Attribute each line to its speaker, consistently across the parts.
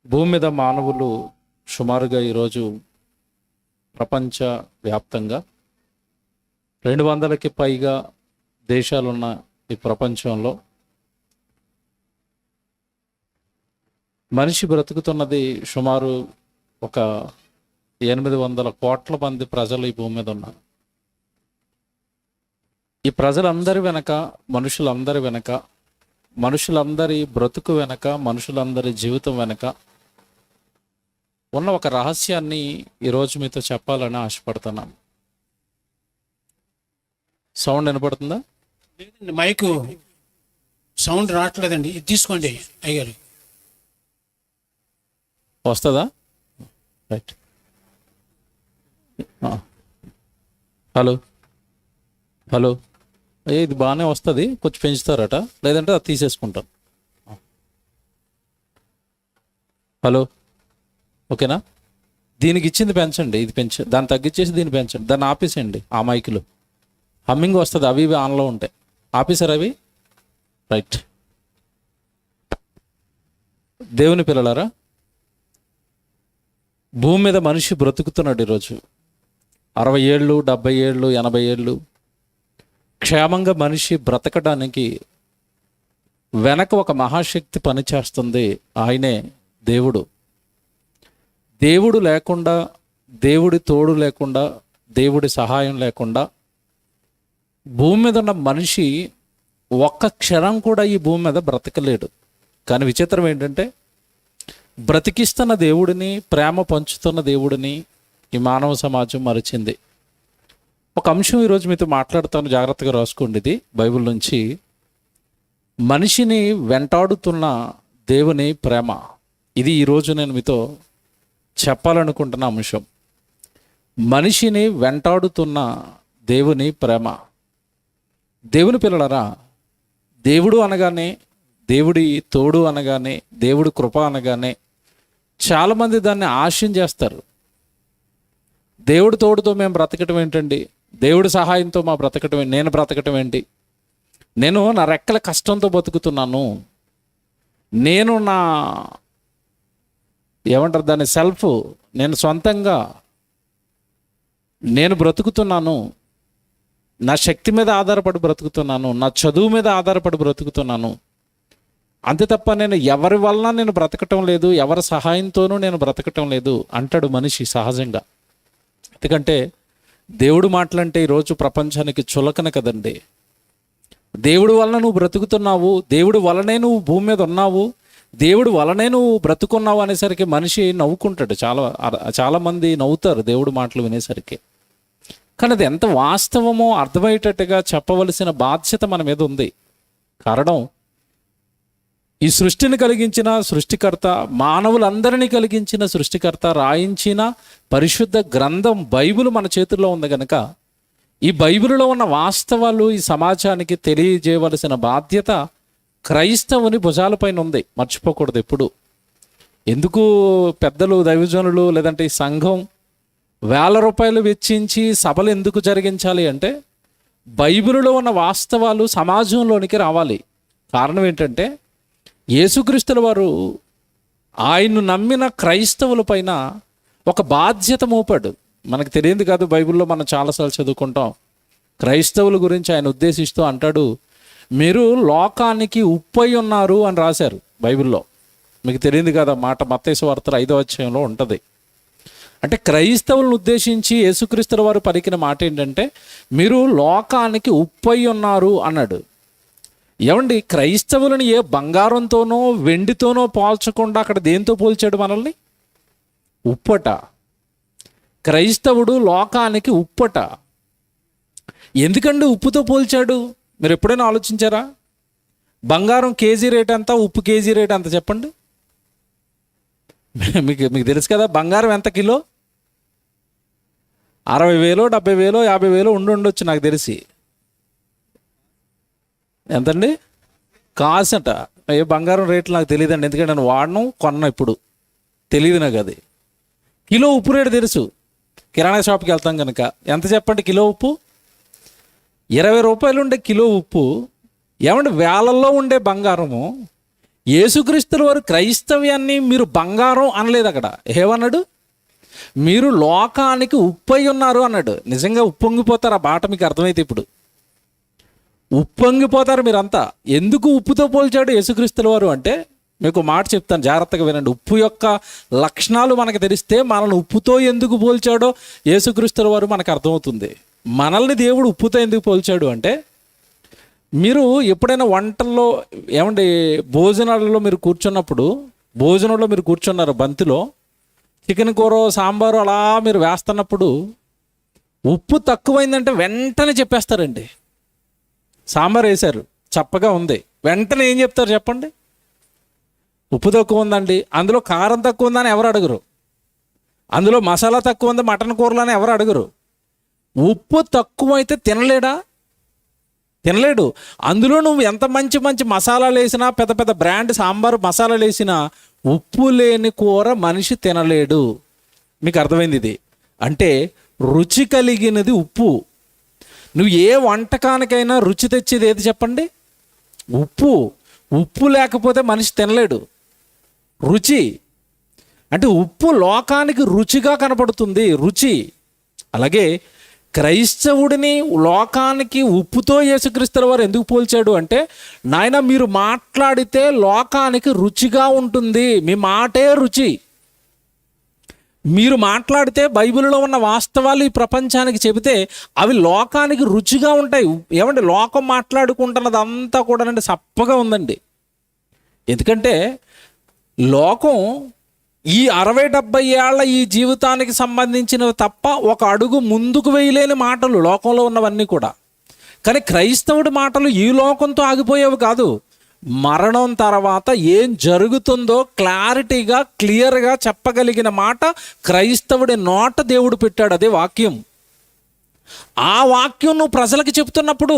Speaker 1: భూమి మీద మానవులు సుమారుగా ఈరోజు ప్రపంచ వ్యాప్తంగా 200కి పైగా దేశాలున్న ఈ ప్రపంచంలో మనిషి బ్రతుకుతున్నది సుమారు ఒక 800 కోట్ల మంది ప్రజలు ఈ భూమి మీద ఉన్నారు. ఈ ప్రజలందరి వెనక, మనుషులందరి బ్రతుకు వెనక, మనుషులందరి జీవితం వెనక ఉన్న ఒక రహస్యాన్ని ఈరోజు మీతో చెప్పాలని ఆశపడుతున్నాను. సౌండ్ వినపడుతుందా?
Speaker 2: లేదండి, మైకు సౌండ్ రావట్లేదండి. ఇది తీసుకోండి అయ్యారు.
Speaker 1: వస్తుందా? రైట్. హలో హలో, ఇది బాగానే వస్తుంది, కొంచెం పెంచుతారట, లేదంటే అది తీసేసుకుంటాను. హలో, ఓకేనా? దీనికి ఇచ్చింది పెంచండి, ఇది దాన్ని తగ్గించేసి దీన్ని పెంచండి, దాన్ని ఆపేసేయండి. ఆ మైకులు హమ్మింగ్ వస్తుంది, అవి ఇవి ఆన్లో ఉంటాయి. ఆపేసారు అవి? రైట్. దేవుని పిల్లలారా, భూమి మీద మనిషి బ్రతుకుతున్నాడు ఈరోజు 60 ఏళ్ళు, 70 ఏళ్ళు, 80 ఏళ్ళు. క్షేమంగా మనిషి బ్రతకడానికి వెనక ఒక మహాశక్తి పనిచేస్తుంది. ఆయనే దేవుడు. దేవుడు లేకుండా, దేవుడి తోడు లేకుండా, దేవుడి సహాయం లేకుండా భూమి మీద ఉన్న మనిషి ఒక్క క్షణం కూడా ఈ భూమి మీద బ్రతకలేడు. కానీ విచిత్రం ఏంటంటే, బ్రతికిస్తున్న దేవుడిని, ప్రేమ పంచుతున్న దేవుడిని ఈ మానవ సమాజం మరిచింది. ఒక అంశం ఈరోజు మీతో మాట్లాడుతాను, జాగ్రత్తగా రాసుకోండి. ఇది బైబిల్ నుంచి. మనిషిని వెంటాడుతున్న దేవుని ప్రేమ. ఇది ఈరోజు నేను మీతో చెప్పాలనుకుంటున్న అంశం. మనిషిని వెంటాడుతున్న దేవుని ప్రేమ. దేవుని పిల్లలరా, దేవుడు అనగానే, దేవుడి తోడు అనగానే, దేవుడి కృప అనగానే చాలామంది దాన్ని ఆశయం చేస్తారు. దేవుడి తోడుతో మేము బ్రతకటం ఏంటండి? దేవుడి సహాయంతో మా బ్రతకటం ఏంటి? నేను బ్రతకటం ఏంటి? నేను నా రెక్కల కష్టంతో బతుకుతున్నాను, నేను నా ఏమంటారు దాన్ని, సెల్ఫ్, నేను సొంతంగా నేను బ్రతుకుతున్నాను, నా శక్తి మీద ఆధారపడి బ్రతుకుతున్నాను, నా చదువు మీద ఆధారపడి బ్రతుకుతున్నాను. అంతే తప్ప నేను ఎవరి వలన నేను బ్రతకటం లేదు, ఎవరి సహాయంతోనూ నేను బ్రతకటం లేదు అంటాడు మనిషి సహజంగా. ఎందుకంటే దేవుడు మాటలంటే ఈరోజు ప్రపంచానికి చులకన కదండి. దేవుడి వలన నువ్వు బ్రతుకుతున్నావు, దేవుడి వలనే నువ్వు భూమి మీద ఉన్నావు, దేవుడి వలనే నువ్వు బ్రతుకున్నావు అనేసరికి మనిషి నవ్వుకుంటాడు. చాలామంది నవ్వుతారు దేవుడి మాటలు వినేసరికి. కానీ అది ఎంత వాస్తవమో అర్థమయ్యేటట్టుగా చెప్పవలసిన బాధ్యత మన మీద ఉంది. కారణం, ఈ సృష్టిని కలిగించిన సృష్టికర్త, మానవులందరినీ కలిగించిన సృష్టికర్త రాయించిన పరిశుద్ధ గ్రంథం బైబిల్ మన చేతుల్లో ఉంది కనుక ఈ బైబిల్లో ఉన్న వాస్తవాలు ఈ సమాజానికి తెలియజేయవలసిన బాధ్యత క్రైస్తవుని భుజాలపైన ఉంది. మర్చిపోకూడదు ఎప్పుడు. ఎందుకు పెద్దలు, దైవజనులు, లేదంటే ఈ సంఘం వేల రూపాయలు వెచ్చించి సభలు ఎందుకు జరిగించాలి అంటే, బైబిల్లో ఉన్న వాస్తవాలు సమాజంలోనికి రావాలి. కారణం ఏంటంటే, యేసుక్రీస్తుల వారు ఆయన్ను నమ్మిన క్రైస్తవుల పైన ఒక బాధ్యత మోపాడు. మనకు తెలియదు కాదు, బైబిల్లో మనం చాలాసార్లు చదువుకుంటాం. క్రైస్తవుల గురించి ఆయన ఉద్దేశిస్తూ అంటాడు, మీరు లోకానికి ఉప్పై ఉన్నారు అని రాశారు బైబిల్లో. మీకు తెలియదు కదా మాట, మత్తయి సువార్త 5వ అధ్యాయంలో ఉంటుంది. అంటే క్రైస్తవులను ఉద్దేశించి యేసుక్రీస్తుల వారు పలికిన మాట ఏంటంటే, మీరు లోకానికి ఉప్పై ఉన్నారు అన్నాడు. ఏమండి, క్రైస్తవులను ఏ బంగారంతోనో వెండితోనో పోల్చకుండా అక్కడ దేంతో పోల్చాడు మనల్ని? ఉప్పట. క్రైస్తవుడు లోకానికి ఉప్పట. ఎందుకండి ఉప్పుతో పోల్చాడు? మీరు ఎప్పుడైనా ఆలోచించారా? బంగారం కేజీ రేట్ ఎంత, ఉప్పు కేజీ రేట్ ఎంత చెప్పండి. మీకు తెలుసు కదా బంగారం ఎంత కిలో? 60,000, 70,000, 50,000 ఉండొచ్చు నాకు తెలిసి. ఎంతండి? కాసట. ఏ బంగారం రేట్లు నాకు తెలియదండి, ఎందుకంటే నేను వాడను, కొన్నా, ఇప్పుడు తెలియదు నాకు అది. కిలో ఉప్పు రేటు తెలుసు, కిరాణా షాప్కి వెళ్తాం కనుక. ఎంత చెప్పండి కిలో ఉప్పు? 20 రూపాయలు ఉండే కిలో ఉప్పు. ఏమంటే వేలల్లో ఉండే బంగారము యేసుక్రీస్తుల వారు క్రైస్తవ్యాన్ని మీరు బంగారం అనలేదు. అక్కడ ఏమన్నాడు? మీరు లోకానికి ఉప్పై ఉన్నారు అన్నాడు. నిజంగా ఉప్పొంగిపోతారు. ఆ బాట మీకు అర్థమైతే ఇప్పుడు ఉప్పొంగిపోతారు మీరంతా. ఎందుకు ఉప్పుతో పోల్చాడు యేసుక్రీస్తుల వారు అంటే, మీకు మాట చెప్తాను, జాగ్రత్తగా వినండి. ఉప్పు యొక్క లక్షణాలు మనకు తెలిస్తే మనల్ని ఉప్పుతో ఎందుకు పోల్చాడో యేసుక్రీస్తుల వారు మనకు అర్థమవుతుంది. మనల్ని దేవుడు ఉప్పుతో ఎందుకు పోల్చాడు అంటే, మీరు ఎప్పుడైనా వంటల్లో ఏమండి భోజనాలలో మీరు కూర్చున్నారు, బంతిలో చికెన్ కూర సాంబారు అలా మీరు వేస్తున్నప్పుడు ఉప్పు తక్కువైందంటే వెంటనే చెప్పేస్తారండి. సాంబార్ వేశారు, చప్పగా ఉంది, వెంటనే ఏం చెప్తారు చెప్పండి? ఉప్పు తక్కువ ఉందండి. అందులో కారం తక్కువ ఉందని ఎవరు అడగరు. అందులో మసాలా తక్కువ ఉంది మటన్ కూరలు అని ఎవరు అడగరు. ఉప్పు తక్కువైతే తినలేడు. అందులో నువ్వు ఎంత మంచి మంచి మసాలాలు వేసినా, పెద్ద పెద్ద బ్రాండ్ సాంబార్ మసాలాలు వేసినా, ఉప్పు లేని కూర మనిషి తినలేడు. మీకు అర్థమైంది ఇది? అంటే రుచి కలిగినది ఉప్పు. నువ్వు ఏ వంటకానికైనా రుచి తెచ్చేది ఏది చెప్పండి? ఉప్పు లేకపోతే మనిషి తినలేడు. రుచి అంటే ఉప్పు లోకానికి రుచిగా కనపడుతుంది, రుచి. అలాగే క్రైస్తవుడిని లోకానికి ఉప్పుతో యేసుక్రీస్తుల వారు ఎందుకు పోల్చాడు అంటే, నాయన మీరు మాట్లాడితే లోకానికి రుచిగా ఉంటుంది, మీ మాటే రుచి. మీరు మాట్లాడితే బైబిల్లో ఉన్న వాస్తవాలు ఈ ప్రపంచానికి చెబితే అవి లోకానికి రుచిగా ఉంటాయి. ఏమంటే లోకం మాట్లాడుకుంటున్నది అంతా కూడా అంటే సప్పగా ఉందండి. ఎందుకంటే లోకం ఈ 60-70 ఏళ్ల ఈ జీవితానికి సంబంధించినవి తప్ప ఒక అడుగు ముందుకు వేయలేని మాటలు లోకంలో ఉన్నవన్నీ కూడా. కానీ క్రైస్తవుడి మాటలు ఈ లోకంతో ఆగిపోయేవి కాదు. మరణం తర్వాత ఏం జరుగుతుందో క్లారిటీగా క్లియర్గా చెప్పగలిగిన మాట క్రైస్తవుడి నోట దేవుడు పెట్టాడు. అదే వాక్యం. ఆ వాక్యం నువ్వు ప్రజలకు చెప్తున్నప్పుడు,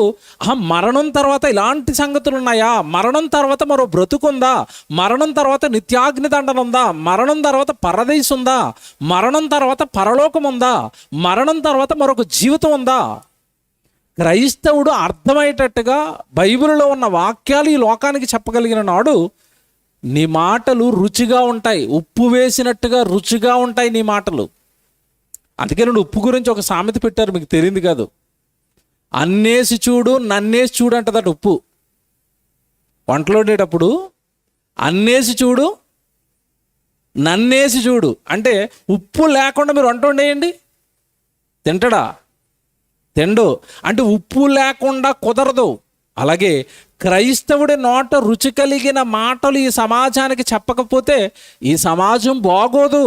Speaker 1: మరణం తర్వాత ఇలాంటి సంగతులు ఉన్నాయా, మరణం తర్వాత మరో బ్రతుకుందా, మరణం తర్వాత నిత్యాగ్ని దండన ఉందా, మరణం తర్వాత పరదేశ్ ఉందా, మరణం తర్వాత పరలోకం ఉందా, మరణం తర్వాత మరొక జీవితం ఉందా, క్రైస్తవుడు అర్థమయ్యేటట్టుగా బైబిల్లో ఉన్న వాక్యాలు ఈ లోకానికి చెప్పగలిగిన నాడు నీ మాటలు రుచిగా ఉంటాయి. ఉప్పు వేసినట్టుగా రుచిగా ఉంటాయి నీ మాటలు. అందుకే నుండి ఉప్పు గురించి ఒక సామెత పెట్టారు, మీకు తెలియదు కాదు. అన్నేసి చూడు నన్నేసి చూడు అంటదట ఉప్పు. వంటలో ఉండేటప్పుడు అన్నేసి చూడు నన్నేసి చూడు అంటే, ఉప్పు లేకుండా మీరు వంట వండేయండి, తింటాడా? తిండు. అంటే ఉప్పు లేకుండా కుదరదు. అలాగే క్రైస్తవుడి నోట రుచి కలిగిన మాటలు ఈ సమాజానికి చెప్పకపోతే ఈ సమాజం బాగోదు.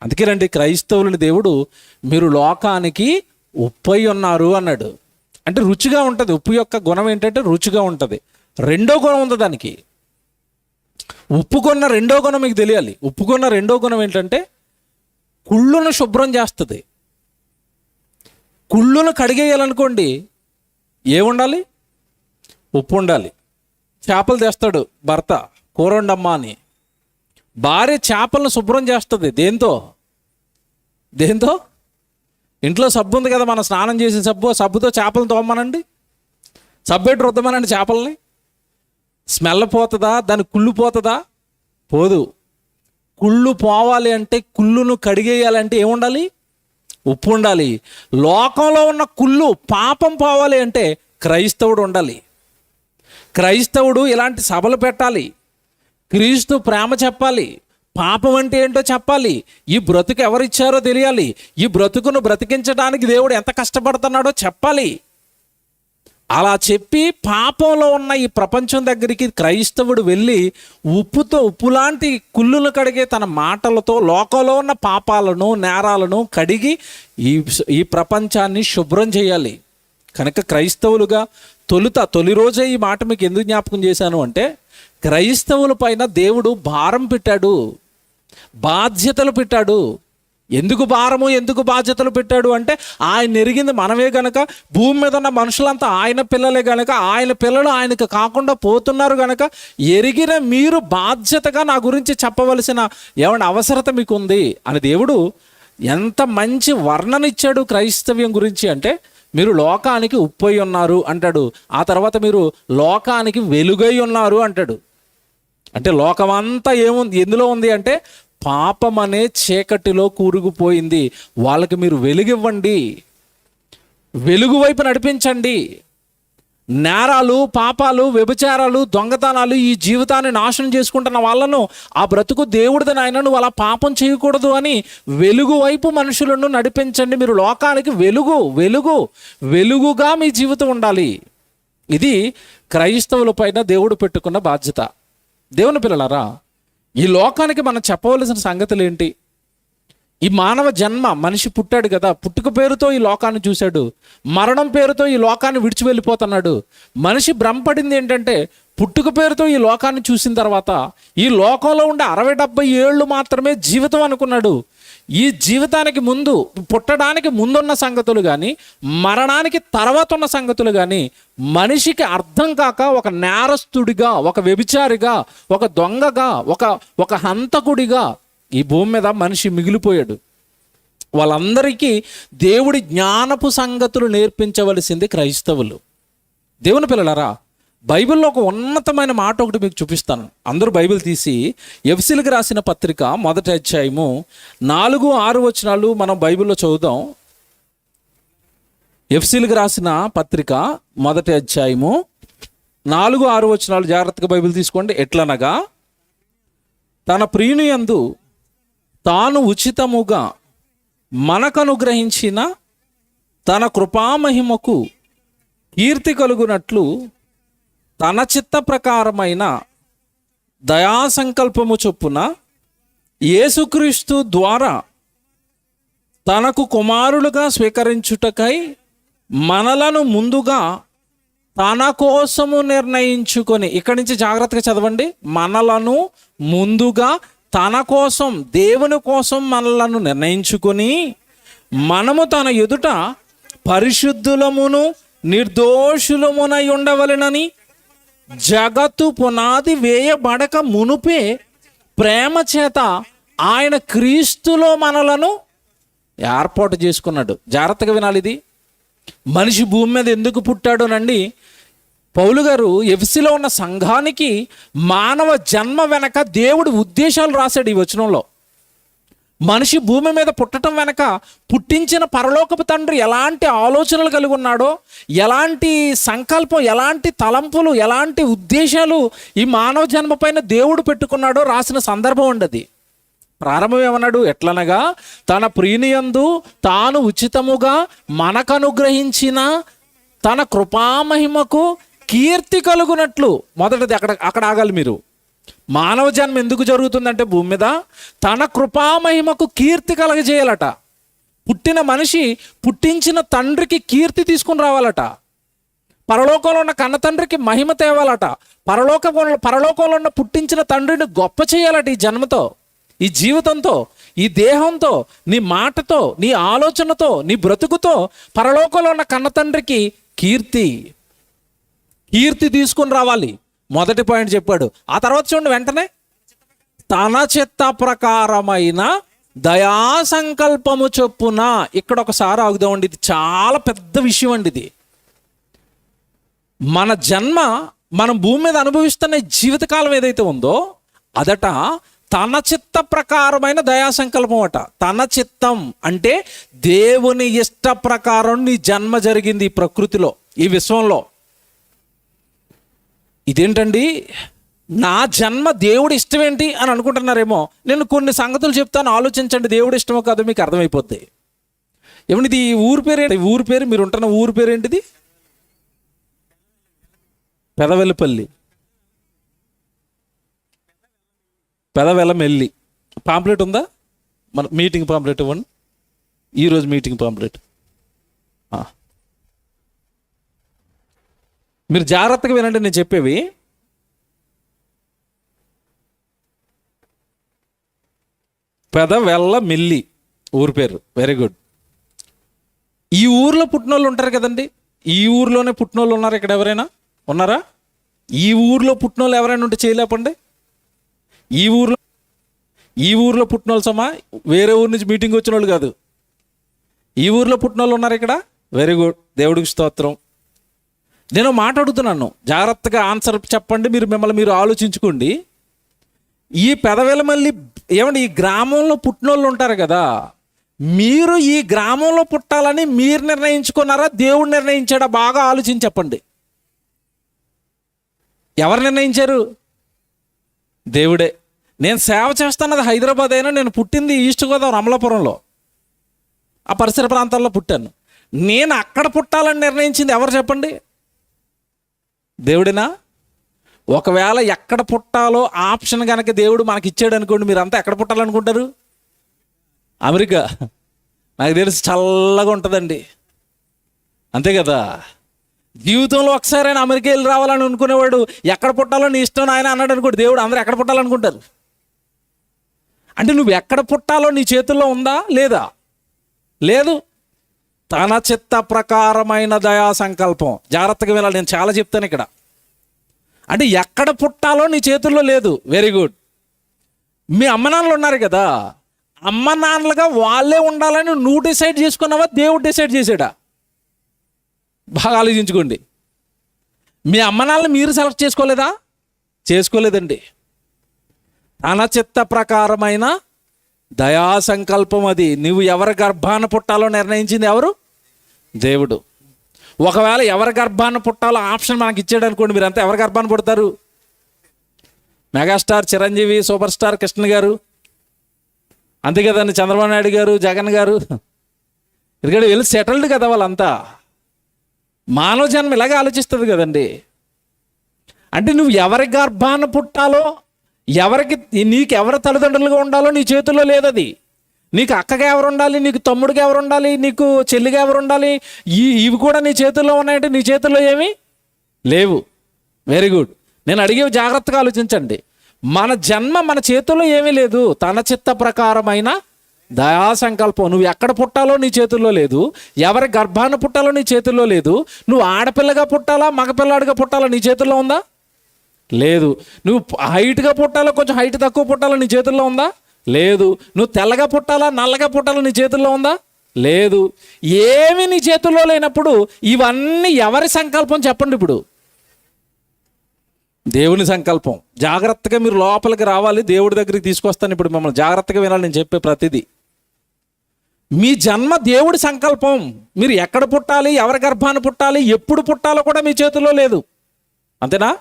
Speaker 1: అందుకేనండి క్రైస్తవులని దేవుడు మీరు లోకానికి ఉప్పై ఉన్నారు అన్నాడు. అంటే రుచిగా ఉంటుంది. ఉప్పు యొక్క గుణం ఏంటంటే రుచిగా ఉంటుంది. రెండో గుణం ఉంది దానికి. ఉప్పుకున్న రెండో గుణం మీకు తెలియాలి. ఉప్పుకున్న రెండో గుణం ఏంటంటే కుళ్ళును శుభ్రం చేస్తుంది. కుళ్ళును కడిగేయాలనుకోండి ఏముండాలి? ఉప్పు ఉండాలి. చేపలు తెస్తాడు భర్త, కూర వండమ్మా అని. భార్య చేపలను శుభ్రం చేస్తుంది. దేంతో? ఇంట్లో సబ్బు ఉంది కదా, మనం స్నానం చేసిన సబ్బుతో చేపలను తోమనండి, సబ్బెట్టు రుద్దమనండి చేపలని. స్మెల్ పోతుందా? దాని కుళ్ళు పోతుందా? పోదు. కుళ్ళు పోవాలి అంటే, కుళ్ళును కడిగేయాలంటే ఏముండాలి? ఉప్పు ఉండాలి. లోకంలో ఉన్న కుళ్ళు పాపం పోవాలి అంటే క్రైస్తవుడు ఉండాలి. క్రైస్తవుడు ఇలాంటి సభలు పెట్టాలి, క్రీస్తు ప్రేమ చెప్పాలి, పాపం అంటే ఏంటో చెప్పాలి, ఈ బ్రతుకు ఎవరిచ్చారో తెలియాలి, ఈ బ్రతుకును బ్రతికించడానికి దేవుడు ఎంత కష్టపడుతున్నాడో చెప్పాలి. అలా చెప్పి పాపంలో ఉన్న ఈ ప్రపంచం దగ్గరికి క్రైస్తవుడు వెళ్ళి ఉప్పులాంటి కుళ్ళును కడిగే తన మాటలతో లోకంలో ఉన్న పాపాలను నేరాలను కడిగి ఈ ప్రపంచాన్ని శుభ్రం చేయాలి. కనుక క్రైస్తవులుగా తొలి రోజే ఈ మాట మీకు ఎందుకు జ్ఞాపకం చేశాను అంటే, క్రైస్తవుల పైన దేవుడు భారం పెట్టాడు, బాధ్యతలు పెట్టాడు. ఎందుకు భారము, ఎందుకు బాధ్యతలు పెట్టాడు అంటే, ఆయన ఎరిగింది మనమే గనక, భూమి మీద ఉన్న మనుషులంతా ఆయన పిల్లలే గనక, ఆయన పిల్లలు ఆయనకు కాకుండా పోతున్నారు గనక, ఎరిగిన మీరు బాధ్యతగా నా గురించి చెప్పవలసిన ఏమైనా అవసరత మీకు ఉంది అని దేవుడు ఎంత మంచి వర్ణన ఇచ్చాడు క్రైస్తవ్యం గురించి అంటే, మీరు లోకానికి ఉప్పై ఉన్నారు అంటాడు. ఆ తర్వాత మీరు లోకానికి వెలుగై ఉన్నారు అంటాడు. అంటే లోకమంతా ఏముంది, ఎందులో ఉంది అంటే పాపం అనే చీకటిలో కూరుకుపోయింది. వాళ్ళకి మీరు వెలుగివ్వండి, వెలుగు వైపు నడిపించండి. నేరాలు, పాపాలు, వ్యభిచారాలు, దొంగతనాలు ఈ జీవితాన్ని నాశనం చేసుకుంటున్న వాళ్ళను ఆ బ్రతుకు దేవుడిది నాయన, నువ్వు అలా పాపం చేయకూడదు అని వెలుగు వైపు మనుషులను నడిపించండి. మీరు లోకానికి వెలుగుగా మీ జీవితం ఉండాలి. ఇది క్రైస్తవుల పైన దేవుడు పెట్టుకున్న బాధ్యత. దేవుని పిల్లలారా, ఈ లోకానికి మనం చెప్పవలసిన సంగతులు ఏంటి? ఈ మానవ జన్మ, మనిషి పుట్టాడు కదా, పుట్టుక పేరుతో ఈ లోకాన్ని చూశాడు, మరణం పేరుతో ఈ లోకాన్ని విడిచి వెళ్ళిపోతున్నాడు. మనిషి భ్రమపడింది ఏంటంటే పుట్టుక పేరుతో ఈ లోకాన్ని చూసిన తర్వాత ఈ లోకంలో ఉండే 60-70 ఏళ్ళు మాత్రమే జీవితం అనుకున్నాడు. ఈ జీవితానికి ముందు, పుట్టడానికి ముందున్న సంగతులు కానీ మరణానికి తర్వాత ఉన్న సంగతులు కానీ మనిషికి అర్థం కాక ఒక నేరస్తుడిగా, ఒక వ్యభిచారిగా, ఒక దొంగగా, ఒక హంతకుడిగా ఈ భూమి మీద మనిషి మిగిలిపోయాడు. వాళ్ళందరికీ దేవుడి జ్ఞానపు సంగతులు నేర్పించవలసింది క్రైస్తవులు. దేవుని పిల్లలారా, బైబిల్లో ఒక ఉన్నతమైన మాట ఒకటి మీకు చూపిస్తాను. అందరూ బైబిల్ తీసి ఎఫెసీయులకు రాసిన పత్రిక 1వ అధ్యాయము 4-6 వచనాలు మనం బైబిల్లో చదువుదాం. ఎఫెసీయులకు రాసిన పత్రిక 1వ అధ్యాయము 4-6 వచనాలు జాగ్రత్తగా బైబిల్ తీసుకోండి. ఎట్లనగా, తన ప్రియుని యందు తాను ఉచితముగా మనకనుగ్రహించిన తన కృపామహిమకు కీర్తి కలుగునట్లు తన చిత్త ప్రకారమైన దయాసంకల్పము చొప్పున యేసుక్రీస్తు ద్వారా తనకు కుమారులుగా స్వీకరించుటకై మనలను ముందుగా తన కోసము నిర్ణయించుకొని, ఇక్కడి నుంచి జాగ్రత్తగా చదవండి. మనలను ముందుగా తన కోసం, దేవుని కోసం మనలను నిర్ణయించుకొని మనము తన ఎదుట పరిశుద్ధులమును నిర్దోషులమునై ఉండవలెనని జగత్తు పునాది వేయబడక మునుపే ప్రేమ చేత ఆయన క్రీస్తులో మనలను ఏర్పాటు చేసుకున్నాడు. జాగ్రత్తగా వినాలి. ఇది మనిషి భూమి మీద ఎందుకు పుట్టాడోనండి, పౌలు గారు ఎఫెసీలో ఉన్న సంఘానికి మానవ జన్మ వెనక దేవుడి ఉద్దేశాలు రాశాడు ఈ వచనంలో. మనిషి భూమి మీద పుట్టడం వెనక పుట్టించిన పరలోకపు తండ్రి ఎలాంటి ఆలోచనలు కలిగి ఉన్నాడో, ఎలాంటి సంకల్పం, ఎలాంటి తలంపులు, ఎలాంటి ఉద్దేశాలు ఈ మానవ జన్మ పైన దేవుడు పెట్టుకున్నాడో రాసిన సందర్భం ఉండదు. ప్రారంభం ఏమన్నాడు? ఎట్లనగా, తన ప్రియునియందు తాను ఉచితముగా మనకనుగ్రహించిన తన కృపామహిమకు కీర్తి కలుగునట్లు. మొదటిది అక్కడ ఆగాలి మీరు. మానవ జన్మ ఎందుకు జరుగుతుందంటే భూమి మీద తన కృపామహిమకు కీర్తి కలగజేయాలట. పుట్టిన మనిషి పుట్టించిన తండ్రికి కీర్తి తీసుకుని రావాలట. పరలోకంలో ఉన్న కన్న తండ్రికి మహిమ తేవాలట. పరలోకంలో ఉన్న పుట్టించిన తండ్రిని గొప్ప చేయాలట. ఈ జన్మతో, ఈ జీవితంతో, ఈ దేహంతో, నీ మాటతో, నీ ఆలోచనతో, నీ బ్రతుకుతో పరలోకంలో ఉన్న కన్న తండ్రికి కీర్తి తీసుకుని రావాలి. మొదటి పాయింట్ చెప్పాడు. ఆ తర్వాత చూడండి, వెంటనే తన చిత్త ప్రకారమైన దయా సంకల్పము చొప్పున. ఇక్కడ ఒకసారి ఆగుదామండి, ఇది చాలా పెద్ద విషయం అండి. ఇది మన జన్మ, మనం భూమి మీద అనుభవిస్తున్న జీవితకాలం ఏదైతే ఉందో అదట తన చిత్త ప్రకారమైన దయా సంకల్పం అట. తన చిత్తం అంటే దేవుని ఇష్ట ప్రకారం నీ జన్మ జరిగింది ఈ ప్రకృతిలో, ఈ విశ్వంలో. ఇదేంటండి, నా జన్మ దేవుడి ఇష్టం ఏంటి అని అనుకుంటున్నారేమో. నేను కొన్ని సంగతులు చెప్తాను, ఆలోచించండి. దేవుడి ఇష్టమో కాదో మీకు అర్థమైపోద్ది. ఏమండి, ఇది ఊరి పేరు ఏంటి? ఊరి పేరు, మీరు ఉంటున్న ఊరి పేరు ఏంటిది? పెదవెల్లపల్లి, పెదవెల్లమెల్లి. పాంప్లెట్ ఉందా? మన మీటింగ్ పాంప్లెట్ ఇవ్వండి. ఈరోజు మీటింగ్ పాంప్లెట్ మీరు జాగ్రత్తగా వినండి నేను చెప్పేవి. పెదవెల్లమెల్లి ఊరి పేరు. Very good. ఈ ఊర్లో పుట్టిన వాళ్ళు ఉంటారు కదండి. ఈ ఊర్లోనే పుట్టిన వాళ్ళు ఉన్నారు ఇక్కడ? ఎవరైనా ఉన్నారా? ఈ ఊర్లో పుట్టిన వాళ్ళు ఎవరైనా ఉంటే చేయలేపండి. ఈ ఊర్లో పుట్టిన వాళ్ళు సమా, వేరే ఊరు నుంచి మీటింగ్ వచ్చిన వాళ్ళు కాదు. ఈ ఊర్లో పుట్టిన వాళ్ళు ఉన్నారు ఇక్కడ. వెరీ గుడ్, దేవుడికి స్తోత్రం. నేను మాట్లాడుతున్నాను, జాగ్రత్తగా ఆన్సర్ చెప్పండి. మిమ్మల్ని మీరు ఆలోచించుకోండి. ఈ పెదవేల మళ్ళీ ఏమంటే ఈ గ్రామంలో పుట్టినోళ్ళు ఉంటారు కదా, మీరు ఈ గ్రామంలో పుట్టాలని మీరు నిర్ణయించుకున్నారా, దేవుడు నిర్ణయించాడా? బాగా ఆలోచించి చెప్పండి. ఎవరు నిర్ణయించారు? దేవుడే. నేను సేవ చేస్తున్నది హైదరాబాద్ అయినా నేను పుట్టింది ఈస్ట్ గోదావరి అమలాపురంలో, ఆ పరిసర ప్రాంతాల్లో పుట్టాను. నేను అక్కడ పుట్టాలని నిర్ణయించింది ఎవరు చెప్పండి? దేవుడేనా? ఒకవేళ ఎక్కడ పుట్టాలో ఆప్షన్ కనుక దేవుడు మనకి ఇచ్చాడు అనుకోండి, మీరంతా ఎక్కడ పుట్టాలనుకుంటారు? అమెరికా. నాకు తెలిసి చల్లగా ఉంటుందండి, అంతే కదా. జీవితంలో ఒకసారైనా అమెరికా వెళ్ళి రావాలని అనుకునేవాడు ఎక్కడ పుట్టాలో నీ ఇష్టం ఆయన అన్నాడు అనుకోండి, దేవుడు అందరూ ఎక్కడ పుట్టాలనుకుంటారు. అంటే నువ్వు ఎక్కడ పుట్టాలో నీ చేతుల్లో ఉందా లేదా? లేదు. తన చిత్త ప్రకారమైన దయా సంకల్పం. జాగ్రత్తగా వినాలి, నేను చాలా చెప్తాను ఇక్కడ. అంటే ఎక్కడ పుట్టాలో నీ చేతుల్లో లేదు. Very good. మీ అమ్మ నాన్నలు ఉన్నారు కదా, అమ్మ నాన్నలుగా వాళ్ళే ఉండాలని నువ్వు డిసైడ్ చేసుకున్నావా, దేవుడు డిసైడ్ చేసాడా? బాగా ఆలోచించుకోండి. మీ అమ్మ నాన్నలు మీరు సెలెక్ట్ చేసుకోలేదా? చేసుకోలేదండి. తన చిత్త ప్రకారమైన దయా సంకల్పం అది. నువ్వు ఎవరి గర్భాన పుట్టాలో నిర్ణయించింది ఎవరు? దేవుడు. ఒకవేళ ఎవరి గర్భాన పుట్టాలో ఆప్షన్ మనకి ఇచ్చాడు అనుకోండి, మీరంతా ఎవరి గర్భాన పుడతారు? Megastar Chiranjeevi, super star Krishna గారు, అంతే కదండి, చంద్రబాబు నాయుడు గారు, జగన్ గారు, ఇక్కడ వెళ్ళి సెటిల్డ్ కదా వాళ్ళంతా. మానవ జన్మ ఇలాగే ఆలోచిస్తుంది కదండి. అంటే నువ్వు ఎవరి గర్భాన పుట్టాలో, ఎవరికి నీకు ఎవరి తల్లిదండ్రులుగా ఉండాలో నీ చేతుల్లో లేదది. నీకు అక్కగా ఎవరు ఉండాలి, నీకు తమ్ముడికి ఎవరు ఉండాలి, నీకు చెల్లిగా ఎవరు ఉండాలి, ఇవి కూడా నీ చేతుల్లో ఉన్నాయంటే నీ చేతుల్లో ఏమీ లేవు. Very good. నేను అడిగేవి జాగ్రత్తగా ఆలోచించండి. మన జన్మ మన చేతుల్లో ఏమీ లేదు. తన చిత్త ప్రకారమైన దయా సంకల్పం. నువ్వు ఎక్కడ పుట్టాలో నీ చేతుల్లో లేదు, ఎవరి గర్భాన పుట్టాలో నీ చేతుల్లో లేదు. నువ్వు ఆడపిల్లగా పుట్టాలా, మగపిల్లాడిగా పుట్టాలా నీ చేతుల్లో ఉందా? లేదు. నువ్వు హైట్గా పుట్టాలో, కొంచెం హైట్ తక్కువ పుట్టాలో నీ చేతుల్లో ఉందా? లేదు. నువ్వు తెల్లగా పుట్టాలా, నల్లగా పుట్టాలో నీ చేతుల్లో ఉందా? లేదు. ఏమి నీ చేతుల్లో లేనప్పుడు ఇవన్నీ ఎవరి సంకల్పం చెప్పండి ఇప్పుడు? దేవుని సంకల్పం. జాగ్రత్తగా మీరు లోపలికి రావాలి, దేవుడి దగ్గరికి తీసుకొస్తాను ఇప్పుడు మిమ్మల్ని. జాగ్రత్తగా వినాలి నేను చెప్పే ప్రతిదీ. మీ జన్మ దేవుడి సంకల్పం. మీరు ఎక్కడ పుట్టాలి, ఎవరి గర్భాన పుట్టాలి, ఎప్పుడు పుట్టాలో కూడా మీ చేతుల్లో లేదు, అంతేనా?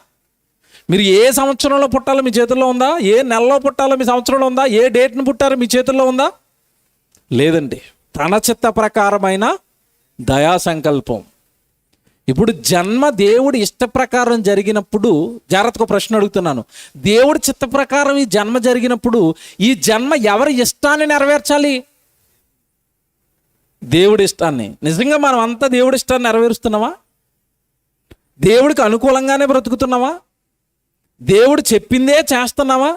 Speaker 1: మీరు ఏ సంవత్సరంలో పుట్టాలో మీ చేతుల్లో ఉందా? ఏ నెలలో పుట్టాలో మీ సంవత్సరంలో ఉందా? ఏ డేట్ని పుట్టారో మీ చేతుల్లో ఉందా? లేదండి. తన చిత్త ప్రకారమైన దయా సంకల్పం. ఇప్పుడు జన్మ దేవుడి ఇష్ట ప్రకారం జరిగినప్పుడు, జాగ్రత్తగా ప్రశ్న అడుగుతున్నాను, దేవుడి చిత్త ప్రకారం ఈ జన్మ జరిగినప్పుడు ఈ జన్మ ఎవరి ఇష్టాన్ని నెరవేర్చాలి? దేవుడి ఇష్టాన్ని. నిజంగా మనం అంతా దేవుడి ఇష్టాన్ని నెరవేరుస్తున్నామా? దేవుడికి అనుకూలంగానే బ్రతుకుతున్నామా? దేవుడు చెప్పిందే చేస్తున్నావా?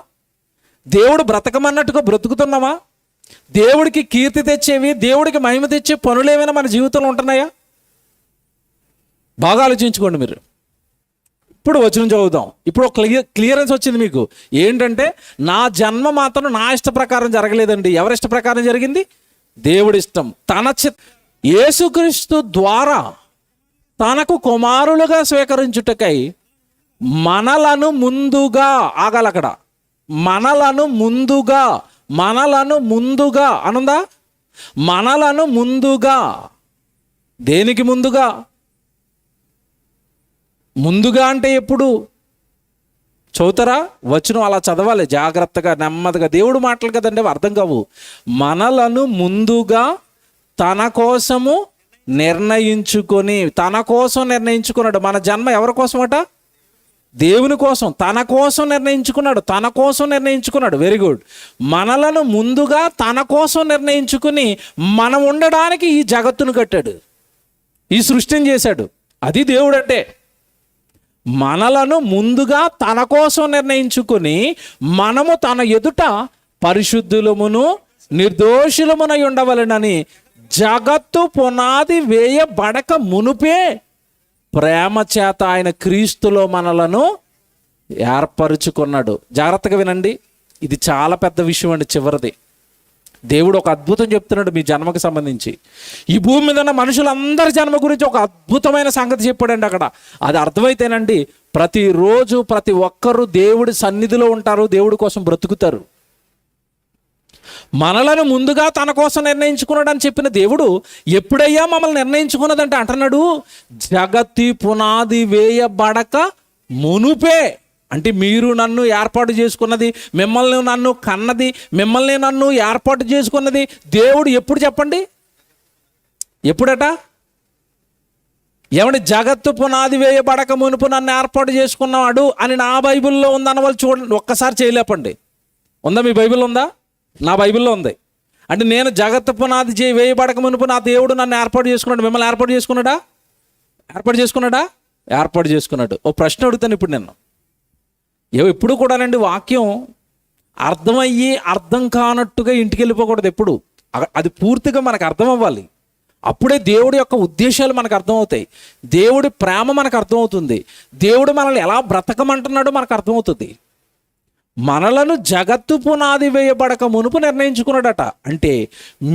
Speaker 1: దేవుడు బ్రతకమన్నట్టుగా బ్రతుకుతున్నావా? దేవుడికి కీర్తి తెచ్చేవి, దేవుడికి మహిమ తెచ్చే పనులు ఏమైనా మన జీవితంలో ఉంటున్నాయా? బాగా ఆలోచించుకోండి మీరు. ఇప్పుడు వచనం చదువుదాం. ఇప్పుడు ఒక క్లియరెన్స్ వచ్చింది మీకు. ఏంటంటే నా జన్మ మాత్రం నా ఇష్ట ప్రకారం జరగలేదండి. ఎవరి ఇష్ట ప్రకారం జరిగింది? దేవుడి ఇష్టం. యేసుక్రీస్తు ద్వారా తనకు కుమారులుగా స్వీకరించుటకై మనలను ముందుగా, ఆగాలక్కడ, మనలను ముందుగా అనుందా? మనలను ముందుగా. దేనికి ముందుగా? ముందుగా అంటే ఎప్పుడు? చదువుతారా? వచనం అలా చదవాలి జాగ్రత్తగా, నెమ్మదిగా. దేవుడు మాటలు కదండి, అర్థం కావు. మనలను ముందుగా తన కోసము నిర్ణయించుకొని, తన కోసం నిర్ణయించుకున్నాడు. మన జన్మ ఎవరి కోసమట? దేవుని కోసం. తన కోసం నిర్ణయించుకున్నాడు. Very good. మనలను ముందుగా తన కోసం నిర్ణయించుకుని మనం ఉండడానికి ఈ జగత్తును కట్టాడు, ఈ సృష్టిని చేశాడు. అది దేవుడు అంటే. మనలను ముందుగా తన కోసం నిర్ణయించుకుని మనము తన ఎదుట పరిశుద్ధులమును నిర్దోషులమునై ఉండవలెనని జగత్తు పునాది వేయబడక మునుపే ప్రేమ చేత ఆయన క్రీస్తులో మనలను ఏర్పరుచుకున్నాడు. జాగ్రత్తగా వినండి, ఇది చాలా పెద్ద విషయం అండి. చివరిది దేవుడు ఒక అద్భుతం చెప్తున్నాడు మీ జన్మకు సంబంధించి. ఈ భూమి మీద ఉన్న మనుషులందరి జన్మ గురించి ఒక అద్భుతమైన సంగతి చెప్పాడండి అక్కడ. అది అర్థమైతేనండి ప్రతిరోజు ప్రతి ఒక్కరూ దేవుడి సన్నిధిలో ఉంటారు, దేవుడి కోసం బ్రతుకుతారు. మనలను ముందుగా తన కోసం నిర్ణయించుకున్నాడు అని చెప్పిన దేవుడు ఎప్పుడయ్యా మమ్మల్ని నిర్ణయించుకున్నదంటే అంటున్నాడు, జగత్తి పునాది వేయబడక మునుపే. అంటే మీరు నన్ను ఏర్పాటు చేసుకున్నది, మిమ్మల్ని నన్ను కన్నది, మిమ్మల్ని నన్ను ఏర్పాటు చేసుకున్నది దేవుడు ఎప్పుడు చెప్పండి? ఎప్పుడట? ఏమంటే జగత్తు పునాది వేయబడక మునుపు నన్ను ఏర్పాటు చేసుకున్నాడు అని నా బైబిల్లో ఉందన్న వాళ్ళు చూడండి, ఒక్కసారి చేయలేపండి. ఉందా? మీ బైబిల్లో ఉందా? నా బైబిల్లో ఉంది. అంటే నేను జగత్తు పునాది వేయబడక మునుపు నా దేవుడు నన్ను ఏర్పాటు చేసుకున్నాడు. మిమ్మల్ని ఏర్పాటు చేసుకున్నాడా? ఏర్పాటు చేసుకున్నాడు. ఓ ప్రశ్న అడుగుతాను ఇప్పుడు నేను. ఎప్పుడు కూడానండి వాక్యం అర్థమయ్యి అర్థం కానట్టుగా ఇంటికి వెళ్ళిపోకూడదు. ఎప్పుడు అది పూర్తిగా మనకు అర్థం అవ్వాలి. అప్పుడే దేవుడి యొక్క ఉద్దేశాలు మనకు అర్థమవుతాయి, దేవుడి ప్రేమ మనకు అర్థమవుతుంది, దేవుడు మనల్ని ఎలా బ్రతకమంటున్నాడో మనకు అర్థమవుతుంది. మనలను జగత్తు పునాది వేయబడక మునుపు నిర్ణయించుకున్నాడట. అంటే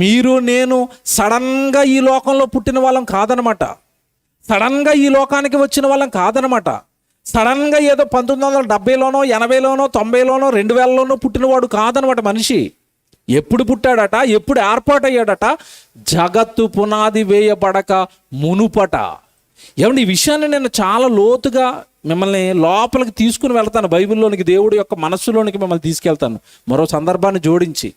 Speaker 1: మీరు నేను సడన్గా ఈ లోకంలో పుట్టిన వాళ్ళం కాదనమాట, సడన్గా ఈ లోకానికి వచ్చిన వాళ్ళం కాదనమాట. సడన్గా ఏదో 1970లోనో 80లోనో 90లోనో 2000లోనో పుట్టినవాడు కాదనమాట మనిషి. ఎప్పుడు పుట్టాడట? ఎప్పుడు ఏర్పాటయ్యాడట? జగత్తు పునాది వేయబడక మునుపట. ఏమండి, ఈ విషయాన్ని నేను చాలా లోతుగా మిమ్మల్ని లోపలికి తీసుకుని వెళ్తాను, బైబిల్లోనికి, దేవుడి యొక్క మనస్సులోనికి మిమ్మల్ని తీసుకెళ్తాను మరో సందర్భాన్ని జోడించి.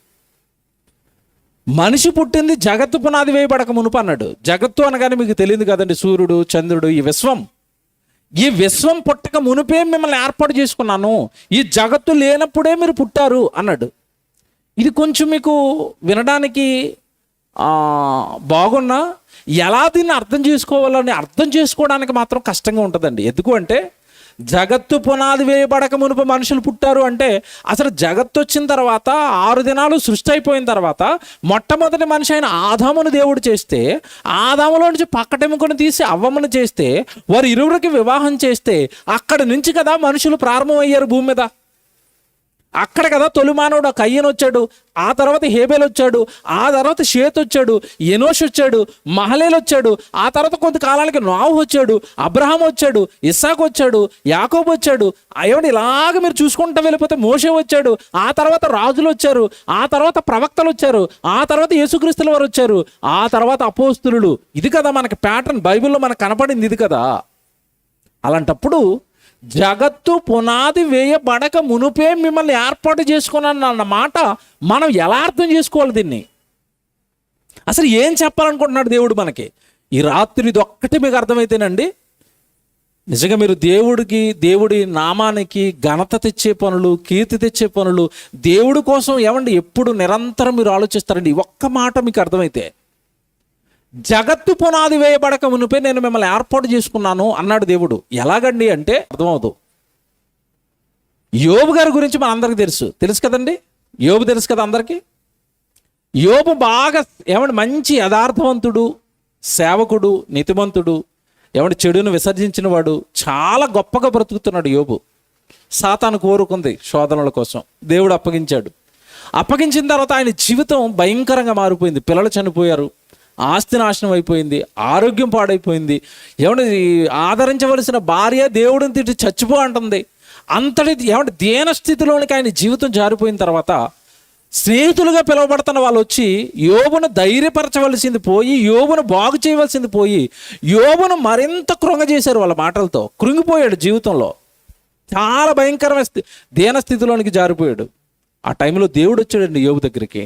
Speaker 1: మనిషి పుట్టింది జగత్తు పునాది వేయబడక మునుపు అన్నాడు. జగత్తు అనగానే మీకు తెలియదు కదండి, సూర్యుడు, చంద్రుడు, ఈ విశ్వం పుట్టక మునిపే మిమ్మల్ని ఏర్పాటు చేసుకున్నాను, ఈ జగత్తు లేనప్పుడే మీరు పుట్టారు అన్నాడు. ఇది కొంచెం మీకు వినడానికి బాగున్నా ఎలా దీన్ని అర్థం చేసుకోవాలని అర్థం చేసుకోవడానికి మాత్రం కష్టంగా ఉంటుందండి. ఎందుకు అంటే జగత్తు పునాది వేయబడక మునుపు మనుషులు పుట్టారు అంటే అసలు జగత్తు వచ్చిన తర్వాత 6 దినాలు సృష్టి అయిపోయిన తర్వాత మొట్టమొదటి మనిషి అయిన ఆదామును దేవుడు చేస్తే, ఆదాములో నుంచి పక్కటెముకను తీసి అవ్వమ్మను చేస్తే, వారు ఇరువురికి వివాహం చేస్తే అక్కడి నుంచి కదా మనుషులు ప్రారంభమయ్యారు భూమి మీద. అక్కడ కదా తొలి మానవుడు కయ్యను వచ్చాడు, ఆ తర్వాత హేబెల్ వచ్చాడు, ఆ తర్వాత షేత్ వచ్చాడు, ఎనోష్ వచ్చాడు, మహలేలు వచ్చాడు, ఆ తర్వాత కొంతకాలానికి నోవహు వచ్చాడు, అబ్రహాం వచ్చాడు, ఇస్సాకు వచ్చాడు, యాకోబు వచ్చాడు. ఏమంటే ఇలాగ మీరు చూసుకుంటూ వెళ్ళిపోతే మోషే వచ్చాడు, ఆ తర్వాత రాజులు వచ్చారు, ఆ తర్వాత ప్రవక్తలు వచ్చారు, ఆ తర్వాత యేసుక్రీస్తుల వారు వచ్చారు, ఆ తర్వాత అపోస్తులులు. ఇది కదా మనకి ప్యాటర్న్, బైబిల్లో మనకు కనపడింది ఇది కదా. అలాంటప్పుడు జగత్తు పునాది వేయబడక మునుపే మిమ్మల్ని ఏర్పాటు చేసుకున్నాను అన్న మాట మనం ఎలా అర్థం చేసుకోవాలి? దీన్ని అసలు ఏం చెప్పాలనుకుంటున్నాడు దేవుడు మనకి? ఈ రాత్రి ఇది ఒక్కటి మీకు అర్థమైతేనండి నిజంగా మీరు దేవుడి నామానికి ఘనత తెచ్చే పనులు, కీర్తి తెచ్చే పనులు, దేవుడి కోసం ఏమండి ఎప్పుడు నిరంతరం మీరు ఆలోచిస్తారండి. ఒక్క మాట మీకు అర్థమైతే, జగత్తు పునాది వేయబడక మునిపే నేను మిమ్మల్ని ఏర్పాటు చేసుకున్నాను అన్నాడు దేవుడు. ఎలాగండి అంటే అర్థమవుదు. యోబు గారి గురించి మనందరికీ తెలుసు కదండి. యోబు తెలుసు కదా అందరికీ. యోబు బాగా ఏమంటే మంచి యథార్థవంతుడు, సేవకుడు, నీతిమంతుడు, ఏమంటే చెడును విసర్జించిన వాడు, చాలా గొప్పగా బ్రతుకుతున్నాడు యోబు. సాతాను కోరుకుంది శోధనల కోసం, దేవుడు అప్పగించాడు. అప్పగించిన తర్వాత ఆయన జీవితం భయంకరంగా మారిపోయింది. పిల్లలు చనిపోయారు, ఆస్తి నాశనం అయిపోయింది, ఆరోగ్యం పాడైపోయింది. ఏమంటే ఆదరించవలసిన భార్య దేవుడిని తిట్టి చచ్చిపో అంటుంది. అంతటి ఏమంటే దీన స్థితిలోనికి ఆయన జీవితం జారిపోయిన తర్వాత స్నేహితులుగా పిలువబడుతున్న వాళ్ళు వచ్చి యోబును ధైర్యపరచవలసింది పోయి, యోబును బాగు చేయవలసింది పోయి, యోబును మరింత కృంగజేశారు వాళ్ళ మాటలతో. కృంగిపోయాడు జీవితంలో, చాలా భయంకరమైన దీన స్థితిలోనికి జారిపోయాడు. ఆ టైంలో దేవుడు వచ్చాడండి యోబు దగ్గరికి.